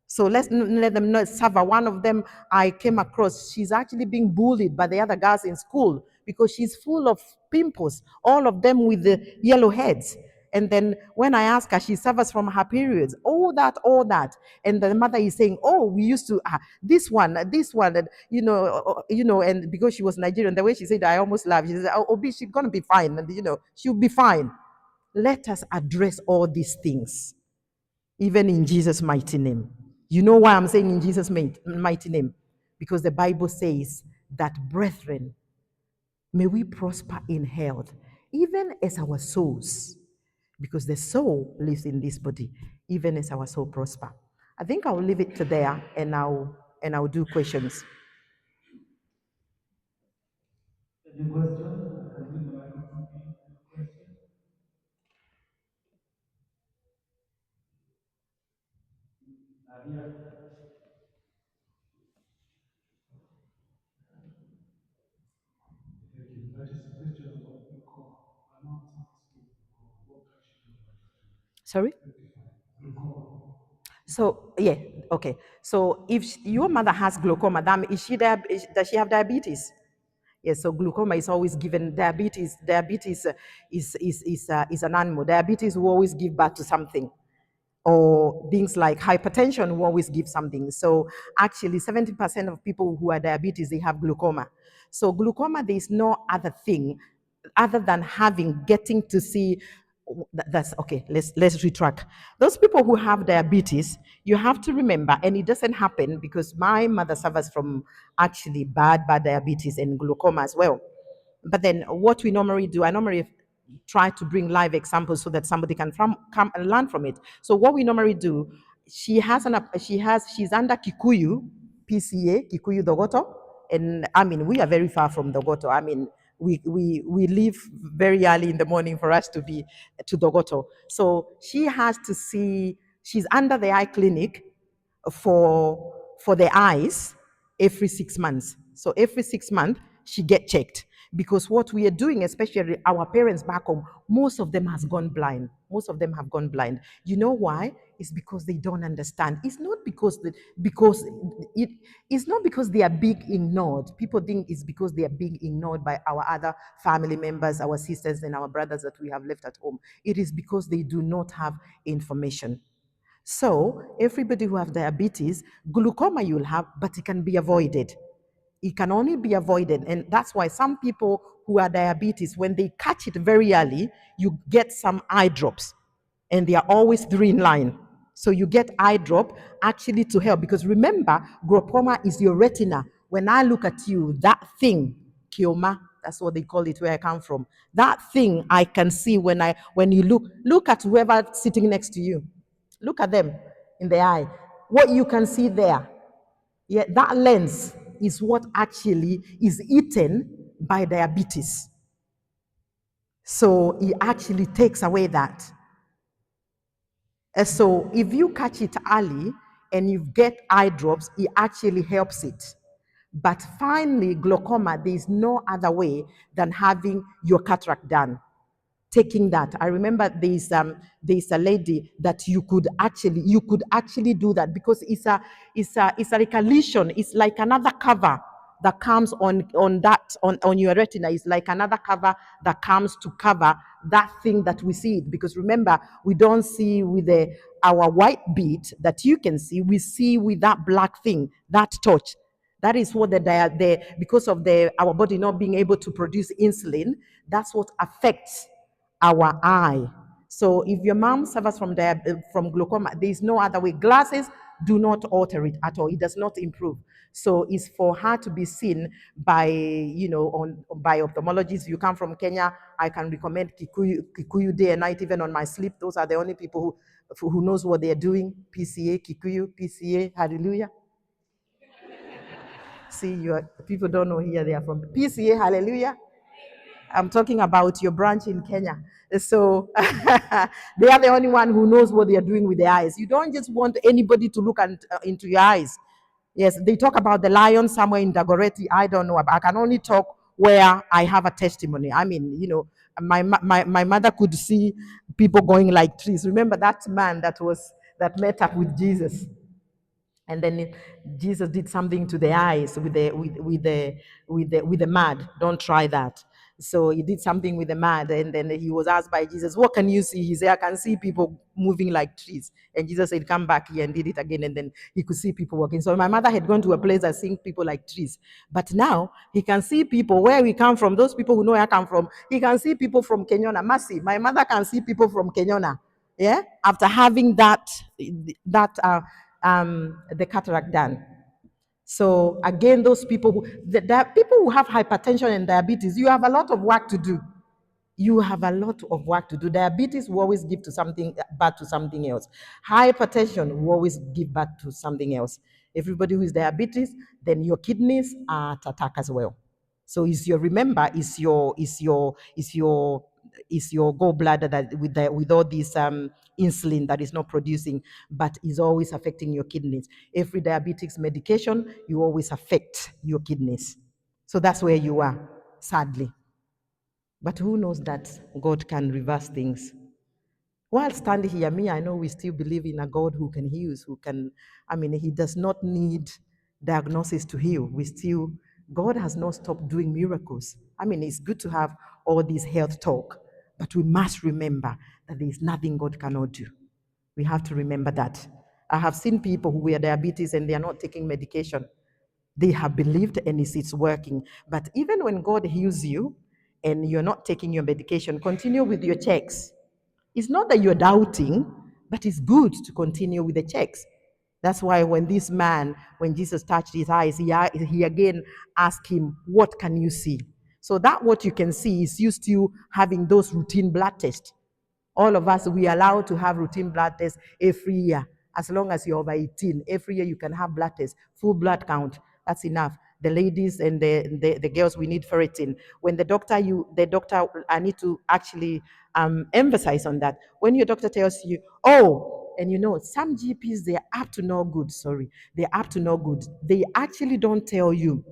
So let's let them not suffer. One of them I came across, she's actually being bullied by the other girls in school because she's full of pimples, all of them with the yellow heads. And then when I ask her, she suffers from her periods, all that. And the mother is saying, oh, we used to, this one, and, and because she was Nigerian, the way she said, I almost laughed. She said, oh, Obi, she's going to be fine. And, she'll be fine. Let us address all these things, even in Jesus' mighty name. You know why I'm saying in Jesus' mighty name? Because the Bible says that, brethren, may we prosper in health, even as our souls, because the soul lives in this body, even as our soul prosper. I think I'll leave it to there, and I'll do questions. Any question? I can bring the microphone to you. Question? Nadia? Thank you. That is a question about glaucoma. My mom suffers from glaucoma. What can she do? Sorry? Glaucoma. So, yeah, okay. So if your mother has glaucoma, does she have diabetes? Yes, so glaucoma is always given. Diabetes is an animal. Diabetes will always give birth to something, or things like hypertension will always give something. So actually 70% of people who are diabetes, they have glaucoma. So glaucoma, there is no other thing other than getting to see. That's okay. Let's retract. Those people who have diabetes, you have to remember, and it doesn't happen because my mother suffers from actually bad diabetes and glaucoma as well. But then what we normally do, I normally try to bring live examples so that somebody can come and learn from it. So what we normally do, she's under Kikuyu, PCEA, Kikuyu Dogoto. And I mean, we are very far from Dogoto. I mean, we leave very early in the morning for us to be to Dogoto. So she's under the eye clinic for the eyes every 6 months. So every 6 months she get checked, because what we are doing, especially our parents back home, most of them has gone blind. Most of them have gone blind. You know why? It's because they don't understand. It's not it's not because they are being ignored. People think it's because they are being ignored by our other family members, our sisters and our brothers that we have left at home. It is because they do not have information. So everybody who have diabetes, glaucoma you'll have, but it can be avoided. It can only be avoided. And that's why some people who are diabetes, when they catch it very early, you get some eye drops, and they are always 3 in 1. So you get eye drop actually to help, because remember, glaucoma is your retina. When I look at you, that thing, kioma, that's what they call it where I come from. That thing I can see when you look at whoever sitting next to you. Look at them in the eye. What you can see there, yeah, that lens is what actually is eaten by diabetes. So it actually takes away that. So if you catch it early and you get eye drops, it actually helps it. But finally, glaucoma, there is no other way than having your cataract done. Taking that, I remember there's a lady that you could actually do that, because it's like a lesion. It's like another cover that comes on your retina. It's like another cover that comes to cover that thing that we see it. Because remember, we don't see with our white bead that you can see, we see with that black thing, that torch. That is what because of our body not being able to produce insulin, that's what affects our eye. So if your mom suffers from glaucoma, there is no other way. Glasses do not alter it at all. It does not improve. So it's for her to be seen by, by ophthalmologists. You come from Kenya, I can recommend Kikuyu day and night, even on my sleep. Those are the only people who knows what they're doing. PCA, Kikuyu, PCA, hallelujah. See, people don't know here, they are from PCA, hallelujah. I'm talking about your branch in Kenya. So they are the only one who knows what they are doing with their eyes. You don't just want anybody to look into your eyes. Yes, they talk about the lion somewhere in Dagoretti. I don't know. I can only talk where I have a testimony. I mean, my mother could see people going like trees. Remember that man that met up with Jesus, and then Jesus did something to the eyes with the mud. Don't try that. So he did something with the mud, and then he was asked by Jesus, "What can you see?" He said, "I can see people moving like trees." And Jesus said, "Come back here," and did it again, and then he could see people walking. So my mother had gone to a place that seeing people like trees, but now he can see people where we come from. Those people who know where I come from, he can see people from Kenyona. Mercy, my mother can see people from Kenyona. Yeah, after having the cataract done. So again, those people people who have hypertension and diabetes, you have a lot of work to do. You have a lot of work to do. Diabetes will always give to something bad to something else. Hypertension will always give back to something else. Everybody who is diabetes, then your kidneys are at attack as well. So remember, is your gallbladder that with all this insulin that is not producing, but is always affecting your kidneys. Every diabetics medication, you always affect your kidneys. So that's where you are, sadly. But who knows that God can reverse things? While standing here, I know we still believe in a God who can heal, he does not need diagnosis to heal. God has not stopped doing miracles. It's good to have all this health talk, but we must remember that there is nothing God cannot do. We have to remember that. I have seen people who were diabetes and they are not taking medication. They have believed and it's working. But even when God heals you and you're not taking your medication, continue with your checks. It's not that you're doubting, but it's good to continue with the checks. That's why when Jesus touched his eyes, he again asked him, "What can you see?" So that what you can see is you still having those routine blood tests. All of us, we are allowed to have routine blood tests every year. As long as you're over 18, every year you can have blood tests, full blood count. That's enough. The ladies and the girls, we need ferritin. When I need to actually emphasize on that. When your doctor tells you, oh, and some GPs, they're up to no good, sorry. They're up to no good. They actually don't tell you.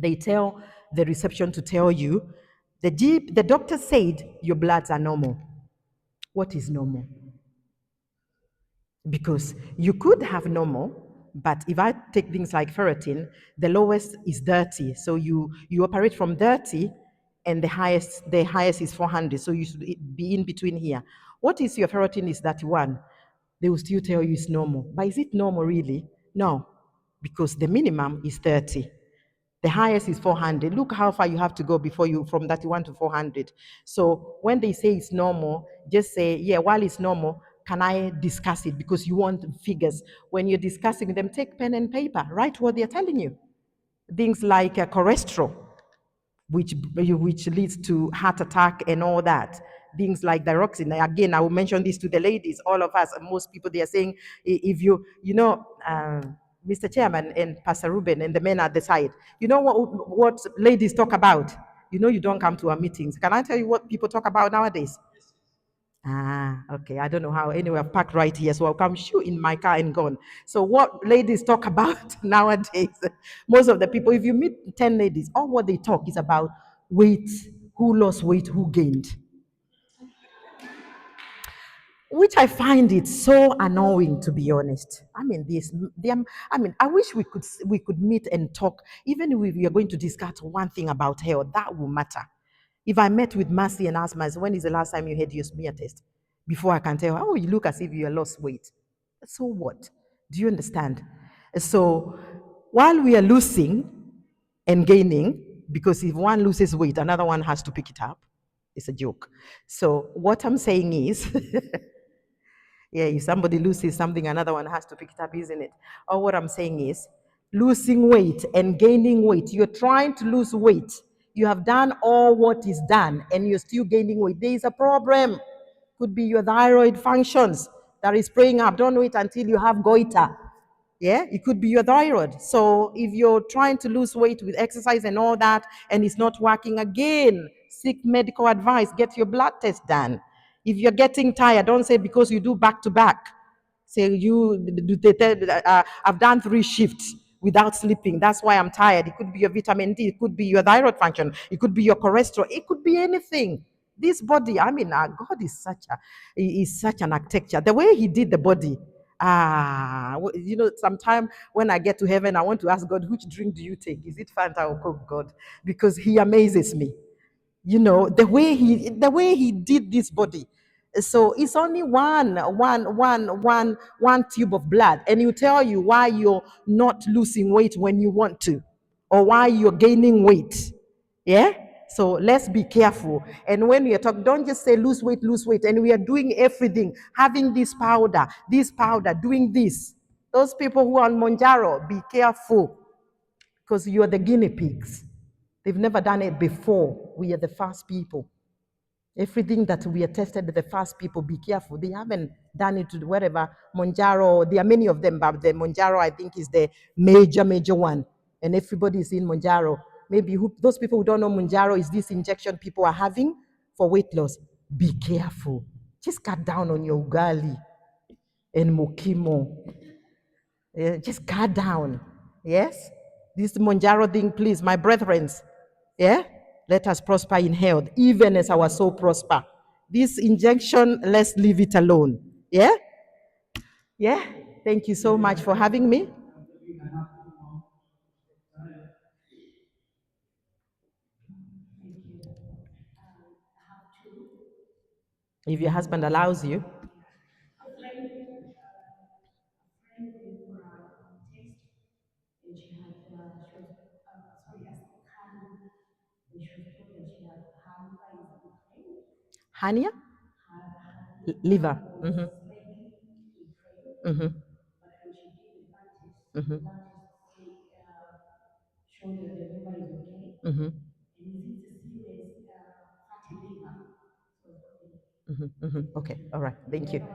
They tell the reception to tell you, the doctor said your bloods are normal. What is normal? Because you could have normal, but if I take things like ferritin, the lowest is 30. So you operate from 30 and the highest is 400. So you should be in between here. What is your ferritin is 31? They will still tell you it's normal. But is it normal really? No, because the minimum is 30. The highest is 400. Look how far you have to go before you from 31 to 400. So when they say it's normal, just say, yeah, while it's normal, can I discuss it? Because you want figures. When you're discussing them, take pen and paper, write what they're telling you. Things like cholesterol, which leads to heart attack and all that. Things like thyroxine. Again, I will mention this to the ladies, all of us, most people, they are saying, if Mr. Chairman and Pastor Ruben and the men at the side, you know what ladies talk about? You don't come to our meetings. Can I tell you what people talk about nowadays? Ah, okay. I don't know how. Anyway, I've parked right here, so I'll come shoot in my car and gone. So what ladies talk about nowadays, most of the people, if you meet 10 ladies, all what they talk is about weight, who lost weight, who gained. Which I find it so annoying, to be honest. I wish we could meet and talk, even if we are going to discuss one thing about health, that will matter. If I met with Mercy and asked Mercy, when is the last time you had your smear test? Before I can tell her, oh, you look as if you lost weight. So what? Do you understand? So while we are losing and gaining, because if one loses weight, another one has to pick it up. It's a joke. So what I'm saying is, yeah, if somebody loses something, another one has to pick it up, isn't it? Or what I'm saying is, losing weight and gaining weight. You're trying to lose weight. You have done all what is done, and you're still gaining weight. There is a problem. Could be your thyroid functions that is playing up. Don't wait until you have goiter. Yeah, it could be your thyroid. So if you're trying to lose weight with exercise and all that, and it's not working again, seek medical advice, get your blood test done. If you're getting tired, don't say because you do back to back. Say I've done 3 shifts without sleeping. That's why I'm tired. It could be your vitamin D. It could be your thyroid function. It could be your cholesterol. It could be anything. This body, I mean, God is such an architecture. The way He did the body, sometime when I get to heaven, I want to ask God, which drink do you take? Is it Fanta or Coke, God? Because He amazes me. The way he did this body. So it's only one tube of blood, and you tell you why you're not losing weight when you want to, or why you're gaining weight. Yeah. So let's be careful. And when we are talking, don't just say lose weight, and we are doing everything, having this powder, doing this. Those people who are on Monjaro, be careful, because you're the guinea pigs. They've never done it before. We are the first people. Everything that we are tested, the first people, be careful. They haven't done it to wherever. Monjaro, there are many of them, but the Monjaro, I think, is the major one. And everybody is in Monjaro. Maybe those people who don't know Monjaro is this injection people are having for weight loss. Be careful. Just cut down on your ugali and mokimo. Just cut down. Yes? This Monjaro thing, please, my brethren. Yeah? Let us prosper in health, even as our soul prosper. This injection, let's leave it alone. Yeah? Yeah? Thank you so much for having me. If your husband allows you. Hania? Liver. Mm-hmm. Mm-hmm. Mm-hmm. Mm-hmm. Mm-hmm. Mm-hmm. Okay. All right. Thank you.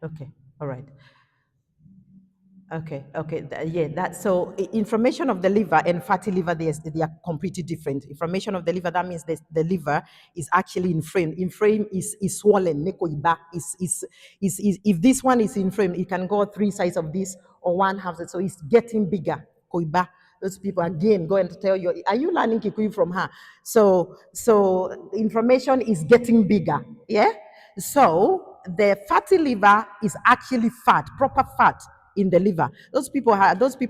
Okay. All right. Okay. Yeah, that so inflammation of the liver and fatty liver, they are completely different. Inflammation of the liver, that means the liver is actually inflamed. Inflamed is swollen. Neko iba is if this one is inflamed, it can go 3 sides of this or one half. So it's getting bigger. Koiba. Those people again go and tell you, are you learning Kikuyu from her? So inflammation is getting bigger. Yeah. So the fatty liver is actually fat, proper fat in the liver. Those people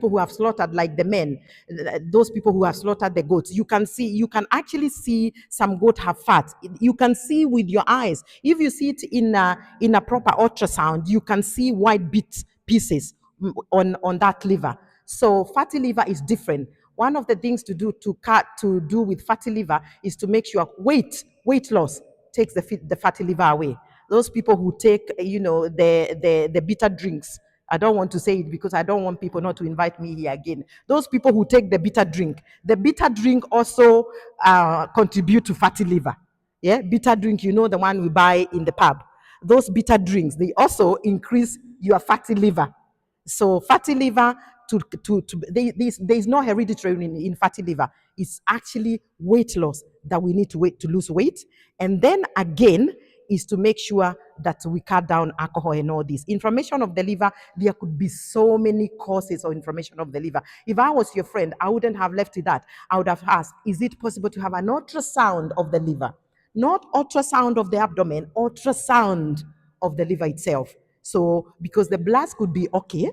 who have slaughtered, like the men, those people who have slaughtered the goats. You can actually see some goat have fat. You can see with your eyes. If you see it in a proper ultrasound, you can see white bits pieces on that liver. So fatty liver is different. One of the things to do with fatty liver is to make sure weight loss takes the fatty liver away. Those people who take, the bitter drinks. I don't want to say it because I don't want people not to invite me here again. Those people who take the bitter drink also contribute to fatty liver. Yeah, bitter drink, the one we buy in the pub. Those bitter drinks, they also increase your fatty liver. So fatty liver, there's no hereditary in fatty liver. It's actually weight loss that we need to lose weight. And then again, is to make sure that we cut down alcohol and all this. Inflammation of the liver, there could be so many causes of inflammation of the liver. If I was your friend, I wouldn't have left it that. I would have asked, is it possible to have an ultrasound of the liver? Not ultrasound of the abdomen, ultrasound of the liver itself. So, because the blast could be okay,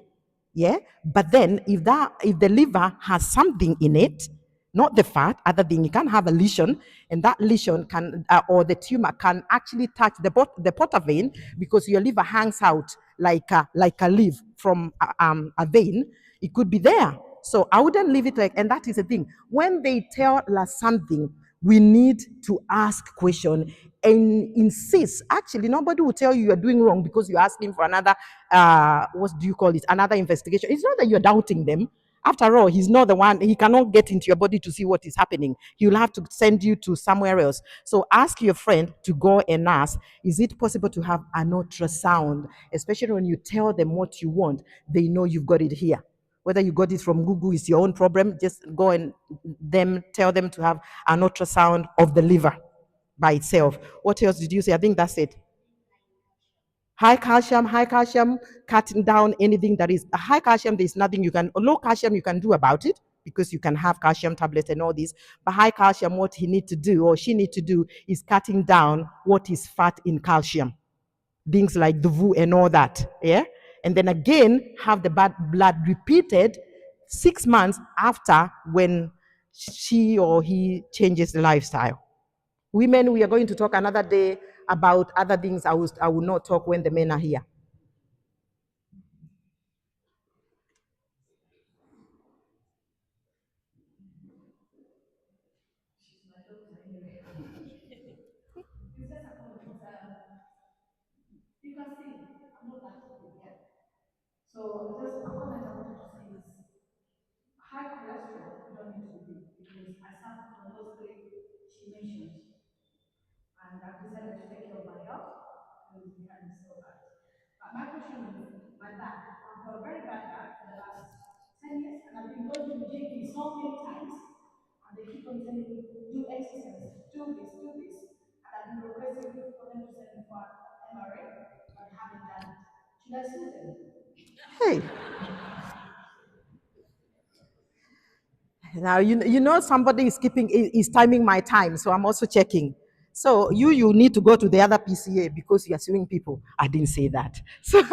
Yeah. But then if the liver has something in it, not the fat, other thing, you can have a lesion, and that lesion can or the tumor can actually touch the porta vein, because your liver hangs out like a leaf from a vein. It could be there. So I wouldn't leave it like, and that is the thing. When they tell us something, we need to ask question and insist. Actually, nobody will tell you you're doing wrong because you're asking for another, what do you call it, another investigation. It's not that you're doubting them. After all, he's not the one, he cannot get into your body to see what is happening. He will have to send you to somewhere else. So ask your friend to go and ask, is it possible to have an ultrasound? Especially when you tell them what you want, they know you've got it here. Whether you got it from Google is your own problem. Just go and tell them to have an ultrasound of the liver by itself. What else did you say? I think that's it. High calcium, cutting down anything that is high calcium. There's nothing you can, low calcium you can do about it, because you can have calcium tablets and all this. But high calcium, what he need to do or she need to do is cutting down what is fat in calcium, things like the VU and all that. Yeah. And then again, have the bad blood repeated 6 months after, when she or he changes the lifestyle. Women, we are going to talk another day about other things. I will not talk when the men are here. It's just a comment. You can see, I'm not that stupid yet. So just a comment I wanted to say is high cholesterol, you don't need to be, because I suffer from those three she mentioned. And I've decided to take care of my health because we can so bad. But my question is, my back. I've got a very bad back for the last 10 years, and I've been going to the GP so many times, and they keep on telling me, do exercise, do this, do this. And I've been requesting for them to send me for MRA, but I haven't done it. Should I sue them? Hey, now you know somebody is keeping is timing my time, so I'm also checking. So you need to go to the other PCA because you are suing people. I didn't say that. So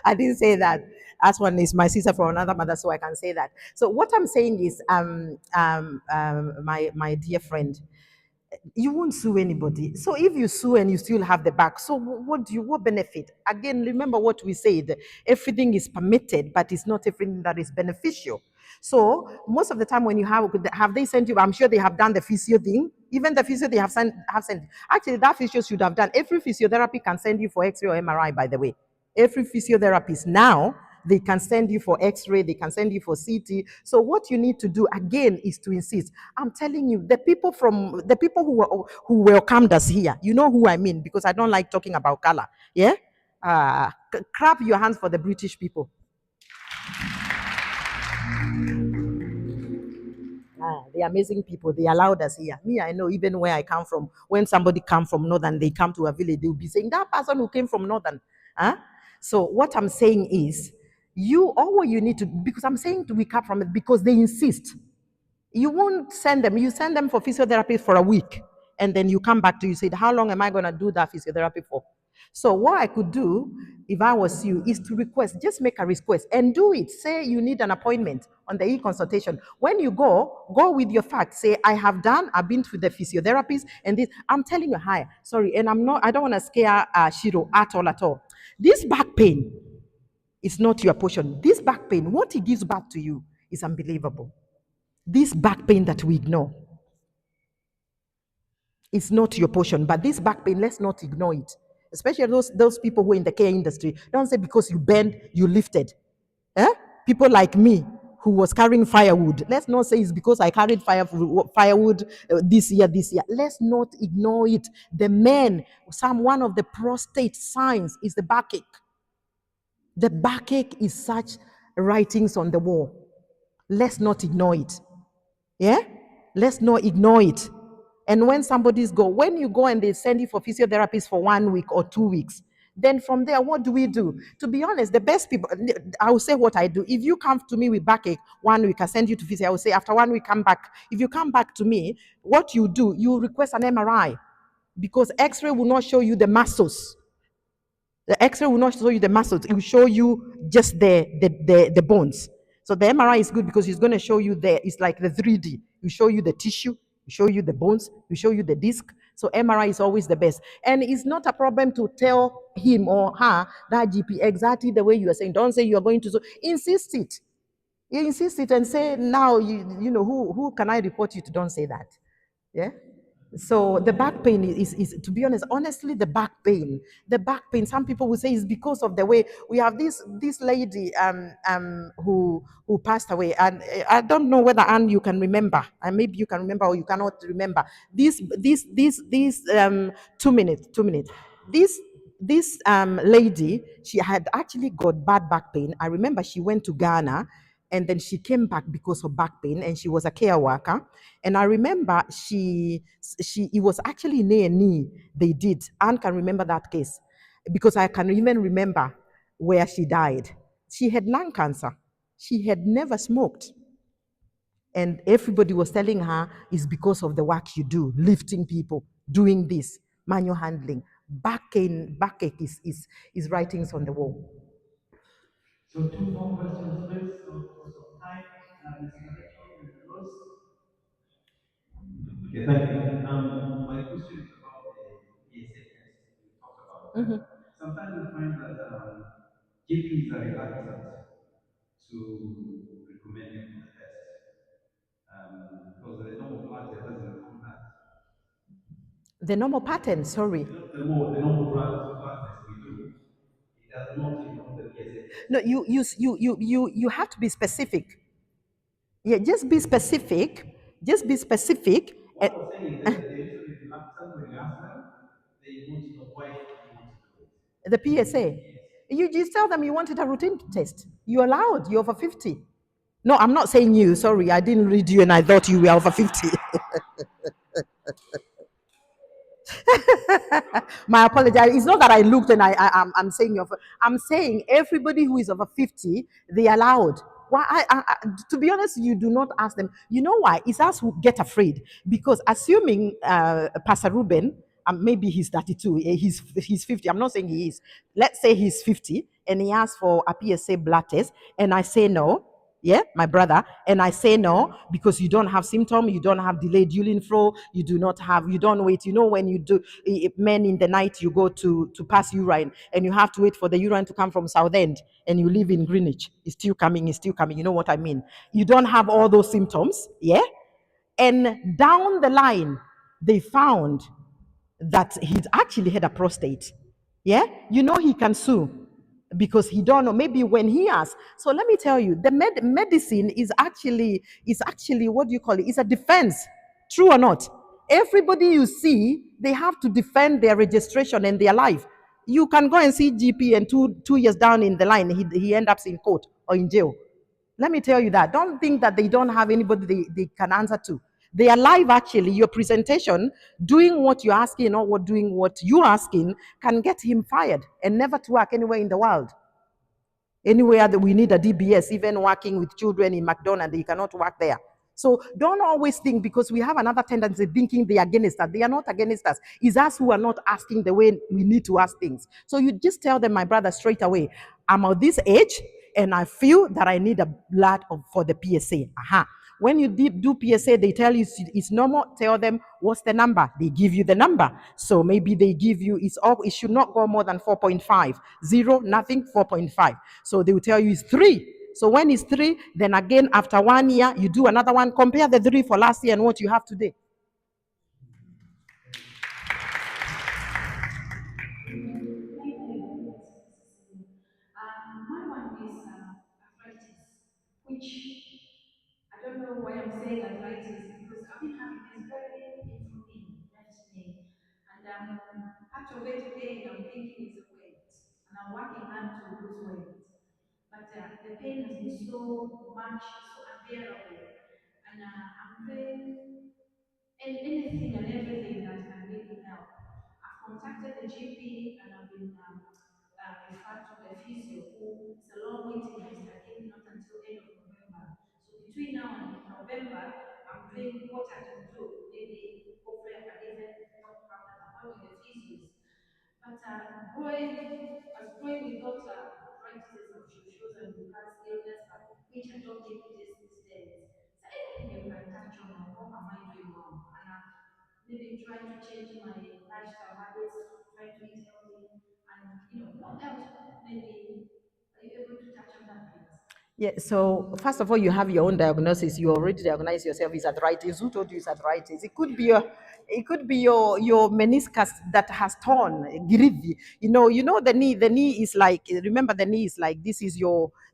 I didn't say that. As one is my sister from another mother, so I can say that. So what I'm saying is, my dear friend, you won't sue anybody. So if you sue and you still have the back, so what benefit? Again, remember what we said. Everything is permitted, but it's not everything that is beneficial. So most of the time when you have they sent you, I'm sure they have done the physio thing. Even the physio they have sent. Actually, that physio should have done. Every physiotherapy can send you for X-ray or MRI, by the way. Every physiotherapist now, they can send you for X-ray, they can send you for CT. So what you need to do again is to insist. I'm telling you, the people who welcomed us here, you know who I mean, because I don't like talking about color. Yeah, clap your hands for the British people. They're amazing people. They allowed us here. Me, I know even where I come from. When somebody come from northern, they come to a village, they'll be saying that person who came from northern. Huh? So what I'm saying is, all what you need to, because I'm saying to recap from it, because they insist. You won't send them. You send them for physiotherapy for a week, and then you come back to you say, how long am I going to do that physiotherapy for? So what I could do if I was you is to request, just make a request and do it. Say you need an appointment on the e-consultation. When you go with your facts. Say, I've been to the physiotherapist and this, I'm telling you, hi, sorry, and I don't want to scare Shiro at all. This back pain is not your portion. This back pain, what it gives back to you is unbelievable. This back pain that we ignore is not your portion, but this back pain, let's not ignore it. Especially those people who are in the care industry. Don't say because you bend, you lifted. Eh? People like me who was carrying firewood. Let's not say it's because I carried firewood this year. Let's not ignore it. The men, one of the prostate signs is the backache. The backache is such writings on the wall. Let's not ignore it. Yeah? Let's not ignore it. And when you go and they send you for physiotherapists for 1 week or 2 weeks, then from there, what do we do? To be honest, the best people, I will say what I do. If you come to me with backache 1 week, I send you to physio. I will say after 1 week, come back. If you come back to me, what you do, you request an MRI because X-ray will not show you the muscles. The X-ray will not show you the muscles; it will show you just the bones. So the MRI is good because it's going to show you it's like the 3D. You show you the tissue, you show you the bones, you show you the disc. So MRI is always the best, and it's not a problem to tell him or her that GP exactly the way you are saying. Don't say you are going to. So insist it. You insist it and say now you know who can I report you to? Don't say that. Yeah. So the back pain is to be honest, honestly, the back pain. Some people will say is because of the way we have this lady who passed away, and I don't know whether Anne you can remember, and maybe you can remember or you cannot remember. This 2 minutes, 2 minutes. This lady, she had actually got bad back pain. I remember she went to Ghana and then she came back because of back pain and she was a care worker. And I remember she it was actually in A&E they did. Anne can remember that case because I can even remember where she died. She had lung cancer. She had never smoked. And everybody was telling her it's because of the work you do, lifting people, doing this, manual handling. Backache is writings on the wall. So two more questions, please. So because of time, Mr. Rachel and Rose. Okay, thank you. My question is about the PSA test. You talked about that. Sometimes we find that GPs are reluctant to recommend you for the test because the normal blood test doesn't come that. The normal pattern, sorry. The normal blood test we do, it does not include the PSA test. No, you have to be specific. Yeah, just be specific. Just be specific. What I'm saying is that they're usually reluctant when you ask them. They want to know why you want to do it. The PSA. You just tell them you wanted a routine test. You're allowed. You're over 50. No, I'm not saying you. Sorry, I didn't read you and I thought you were over 50. My apology. It's not that I looked and I'm saying I'm saying everybody who is over 50, they allowed. Why? To be honest, you do not ask them. You know why? It's us who get afraid because assuming Pastor Ruben, maybe he's 32, he's 50. I'm not saying he is. Let's say he's 50 and he asks for a PSA blood test, and I say no. Yeah, my brother, and I say no because you don't have symptom, you don't have delayed urine flow, you don't wait. You know when you do men in the night, you go to pass urine and you have to wait for the urine to come from Southend, and you live in Greenwich. It's still coming, it's still coming. You know what I mean? You don't have all those symptoms, yeah. And down the line, they found that he'd actually had a prostate. Yeah, you know he can sue because he don't know. Maybe when he asks. So let me tell you, the medicine is actually what do you call it? It's a defense. True or not? Everybody you see, they have to defend their registration and their life. You can go and see GP and two years down in the line, he ends up in court or in jail. Let me tell you that. Don't think that they don't have anybody they can answer to. They are live actually. Your presentation, doing what you're asking or doing what you're asking, can get him fired and never to work anywhere in the world. Anywhere that we need a DBS, even working with children in McDonald's, you cannot work there. So don't always think because we have another tendency thinking they are against us. They are not against us. It's us who are not asking the way we need to ask things. So you just tell them, my brother, straight away, I'm of this age and I feel that I need a blood for the PSA. Aha. When you do PSA, they tell you it's normal. Tell them what's the number. They give you the number. So maybe they give you it should not go more than 4.5. Zero, nothing, 4.5. So they will tell you it's 3. So when it's 3, then again after 1 year, you do another one. Compare the 3 for last year and what you have today. Thank you, Cecilia. My one is arthritis, which I don't know why I'm saying arthritis because I've been having this very painful pain left knee, and part of it today I'm thinking is a weight, and I'm working hard to lose weight, but the pain has been so much, so unbearable, and I'm praying and anything and everything that can really help. I've contacted the GP and I've been referred to the physio, who is a long waiting list. I think not until end of November. So between now and November, I'm doing what I can do. Maybe hopefully I can even help out and appoint with the physios. But boy, when we got arthritis of shoes and we has illness, which I don't think it is these days. So anything you can touch on, what am I doing wrong? And I'm maybe trying to change my lifestyle habits, trying to eat healthy, and what else? Maybe are you able to touch on that, please? Yeah, so first of all, you have your own diagnosis. You already diagnose yourself is arthritis. Who told you it's arthritis? It could be your meniscus that has torn, grievy. You know the knee is like, remember, the knee is like, this is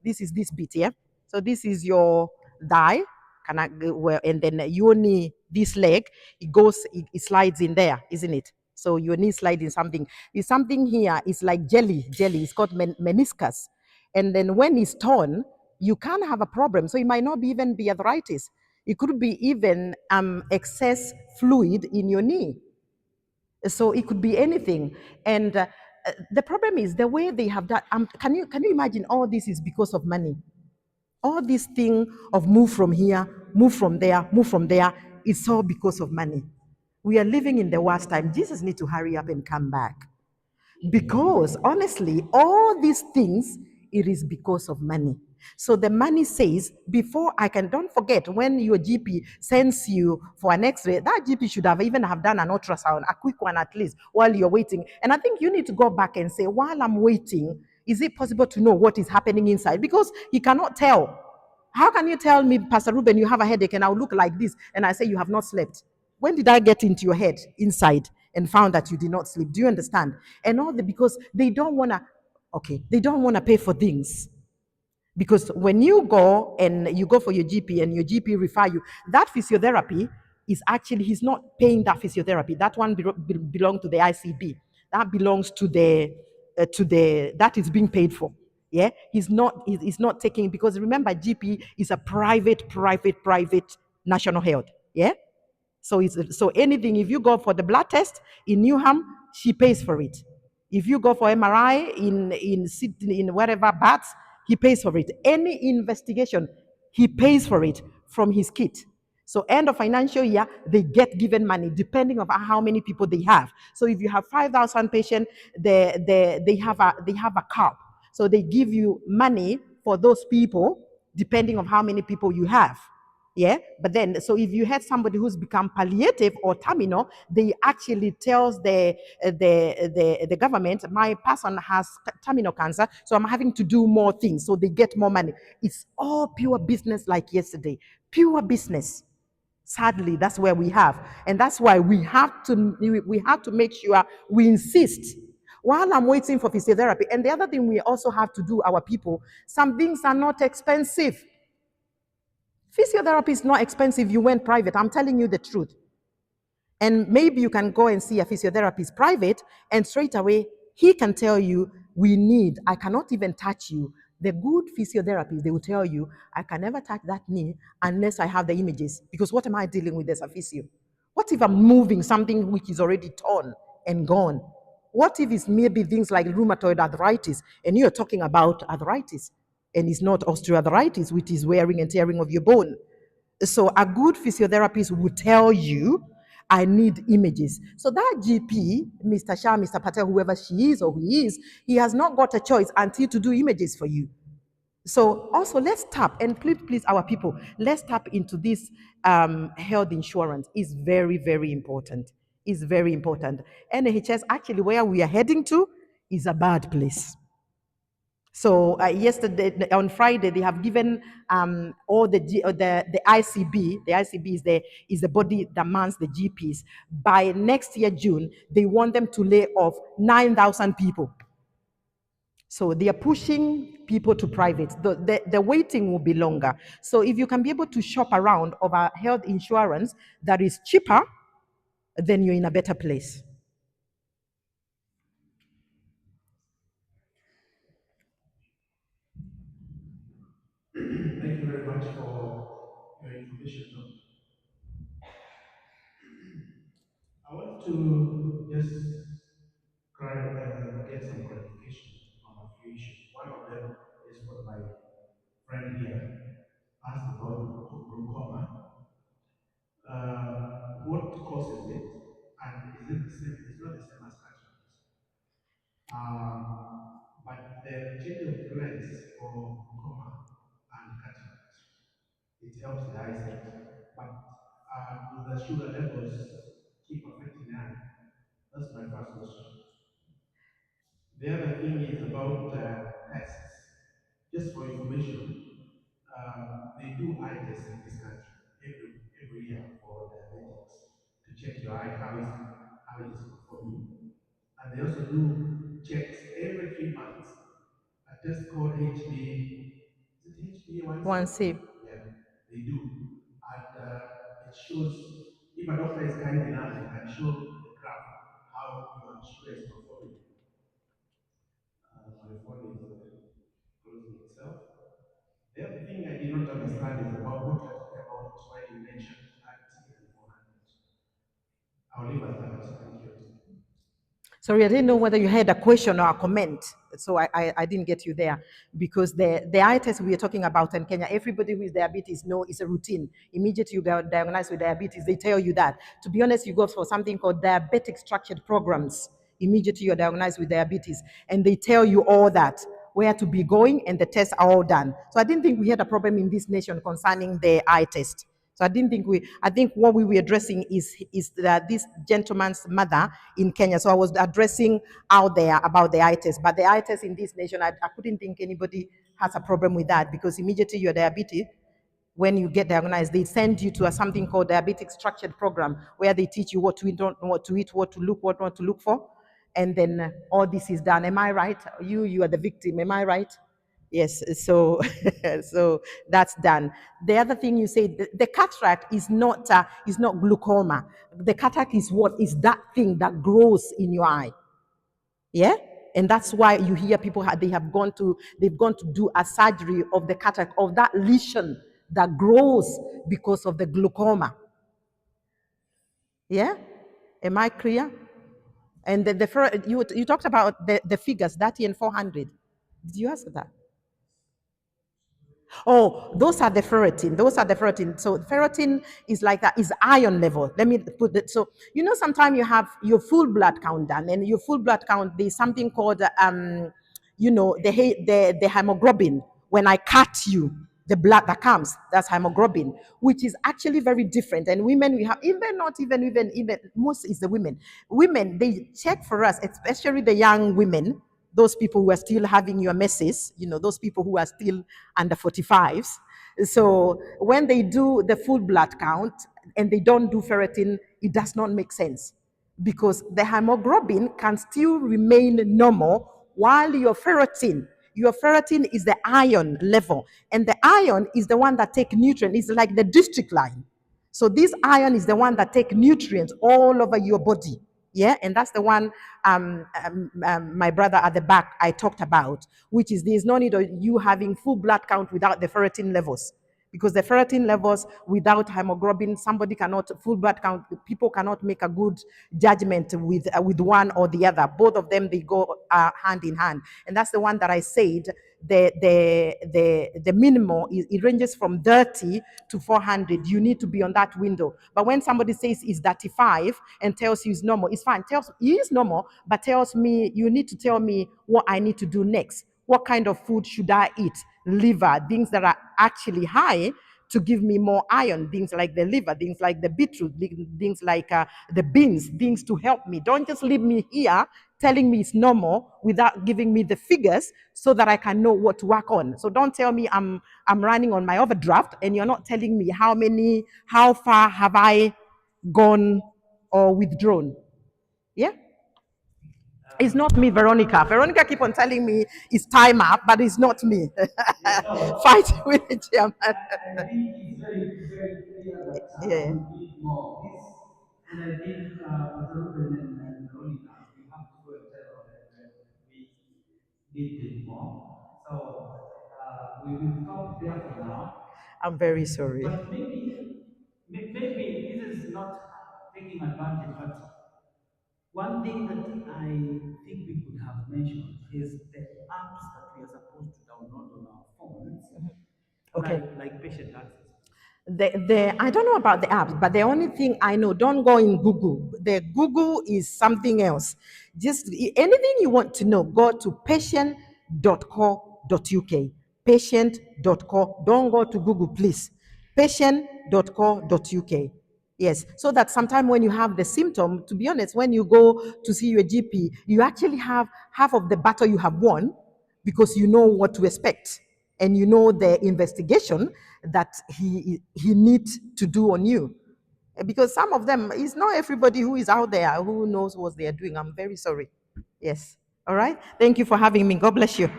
this bit, yeah. So this is your thigh, and then your knee, this leg, it slides in there, isn't it? So your knee slides in something. It's something here. It's like jelly. It's called meniscus, and then when it's torn, you can have a problem. So it might not even be arthritis. It could be even excess fluid in your knee. So it could be anything. And the problem is the way they have that. Can you imagine? All this is because of money. All this thing of move from here, move from there, move from there. It's all because of money. We are living in the worst time. Jesus need to hurry up and come back. Because honestly, all these things, it is because of money. So the money says, before I can, don't forget, when your GP sends you for an X-ray, that GP should have even have done an ultrasound, a quick one at least, while you're waiting. And I think you need to go back and say, while I'm waiting, is it possible to know what is happening inside? Because he cannot tell. How can you tell me, Pastor Ruben, you have a headache and I'll look like this and I say you have not slept? When did I get into your head inside and found that you did not sleep? Do you understand? And all the because they don't wanna, okay, they don't wanna pay for things. Because when you go and you go for your GP and your GP refer you, that physiotherapy is actually, he's not paying that physiotherapy. That one belongs to the ICB. That belongs to the that is being paid for. Yeah, he's not taking, because remember, GP is a private national health. Yeah, so anything, if you go for the blood test in Newham, she pays for it. If you go for MRI in Sydney, in wherever Bats, he pays for it. Any investigation, he pays for it from his kit. So end of financial year, they get given money depending on how many people they have. So if you have 5,000 patients, they have a cap. So they give you money for those people depending on how many people you have. Yeah, but then, so if you had somebody who's become palliative or terminal, they actually tells the government, my person has terminal cancer, so I'm having to do more things, so they get more money. It's all pure business, like yesterday, pure business. Sadly, that's where we have, and that's why we have to make sure we insist. While I'm waiting for physiotherapy, and the other thing we also have to do, our people, some things are not expensive. Physiotherapy is not expensive. You went private. I'm telling you the truth. And maybe you can go and see a physiotherapist private, and straight away he can tell you, I cannot even touch you. The good physiotherapists, they will tell you, I can never touch that knee unless I have the images. Because what am I dealing with as a physio? What if I'm moving something which is already torn and gone? What if it's maybe things like rheumatoid arthritis and you're talking about arthritis and it's not osteoarthritis, which is wearing and tearing of your bone? So a good physiotherapist will tell you, I need images. So that GP, Mr. Shah, Mr. Patel, whoever she is or who he is, he has not got a choice until to do images for you. So also let's tap, and please, our people, let's tap into this health insurance. Is very, very important. Is very important. NHS, actually, where we are heading to is a bad place. So yesterday, on Friday, they have given all the ICB. The ICB is the body that mans the GPs. By next year June, they want them to lay off 9,000 people. So they are pushing people to private. The waiting will be longer. So if you can be able to shop around of a health insurance that is cheaper, then you're in a better place. Thank you very much for your information. I want to just get some clarification on a few issues. One of them is what my friend here asked about glaucoma. What causes it, and is it the same? It's not the same as cataract. But for glaucoma and cataract. It helps the eyesight, but will the sugar levels keep affecting the eye? That's my first question. The other thing is about tests. Just for information, they do eye tests in this country every year for diabetics to check your eye how it is performing, and they also do checks every 3 months. A test called HbA. Is it HbA1c? One C. Yeah, they do, and it shows if a doctor is kind enough, they can show the graph how your sugar is performing. My phone is closing itself. The other thing I did not understand is about what you're talking about when you mentioned at and 400. I'll leave at that. Thank you. Sorry, I didn't know whether you had a question or a comment. So I didn't get you there because the eye test we are talking about in Kenya, everybody who is diabetes know it's a routine. Immediately you get diagnosed with diabetes, they tell you that. To be honest, you go for something called diabetic structured programs. Immediately you're diagnosed with diabetes and they tell you all that, where to be going, and the tests are all done. So I didn't think we had a problem in this nation concerning the eye test. So I didn't think I think what we were addressing is that this gentleman's mother in Kenya. So I was addressing out there about the eye test. But the eye test in this nation, I couldn't think anybody has a problem with that because immediately you're diabetic, when you get diagnosed, they send you to something called diabetic structured program where they teach you what to eat, what to eat, what to look, what not to look for. And then all this is done. Am I right? You are the victim. Am I right? Yes, so so that's done. The other thing you say, the cataract is not glaucoma. The cataract is what is that thing that grows in your eye. Yeah, and that's why you hear people they've gone to do a surgery of the cataract of that lesion that grows because of the glaucoma. Yeah, am I clear? And you talked about the figures 30 and 400. Did you ask that? Oh, those are the ferritin. Those are the ferritin. So ferritin is like that, is iron level. Let me put it. So sometimes you have your full blood count done, and your full blood count, there's something called the hemoglobin. When I cut you, the blood that comes, that's hemoglobin, which is actually very different. And women, we have even most is the women. Women, they check for us, especially the young women, those people who are still having your messes, those people who are still under 45s. So when they do the full blood count and they don't do ferritin, it does not make sense because the hemoglobin can still remain normal while your ferritin is the iron level, and the iron is the one that take nutrient. It's like the district line. So this iron is the one that take nutrients all over your body. Yeah, and that's the one my brother at the back I talked about, which is there's no need of you having full blood count without the ferritin levels. Because the ferritin levels without hemoglobin, somebody cannot, full blood count, people cannot make a good judgment with one or the other. Both of them, they go hand in hand. And that's the one that I said, the minimum, it ranges from 30 to 400. You need to be on that window. But when somebody says it's 35 and tells you it's normal, it's fine. Tells you it's normal, but tells me, you need to tell me what I need to do next. What kind of food should I eat? Liver, things that are actually high to give me more iron, things like the liver, things like the beetroot, things like the beans, things to help me. Don't just leave me here telling me it's normal without giving me the figures so that I can know what to work on. So don't tell me I'm running on my overdraft and you're not telling me how far have I gone or withdrawn. Yeah? It's not me, Veronica. Veronica keep on telling me it's time up, but it's not me. So Fight with the chairman. I think it's very clear that Yeah. we need more of this, and I think Pastor Ruben and Veronica, you have to go and tell them that we need it more. So we will stop there for now. I'm very sorry. But maybe this is not taking advantage, but one thing that I think we could have mentioned is the apps that we are supposed to download on our phones, Okay. like patient access. I don't know about the apps, but the only thing I know, don't go in Google. The Google is something else. Just anything you want to know, go to patient.co.uk. patient.co. Don't go to Google, please. Patient.co.uk. Yes, so that sometime when you have the symptom, to be honest, when you go to see your GP, you actually have half of the battle you have won because you know what to expect and you know the investigation that he needs to do on you. Because some of them, it's not everybody who is out there who knows what they are doing. I'm very sorry. Yes. All right. Thank you for having me. God bless you.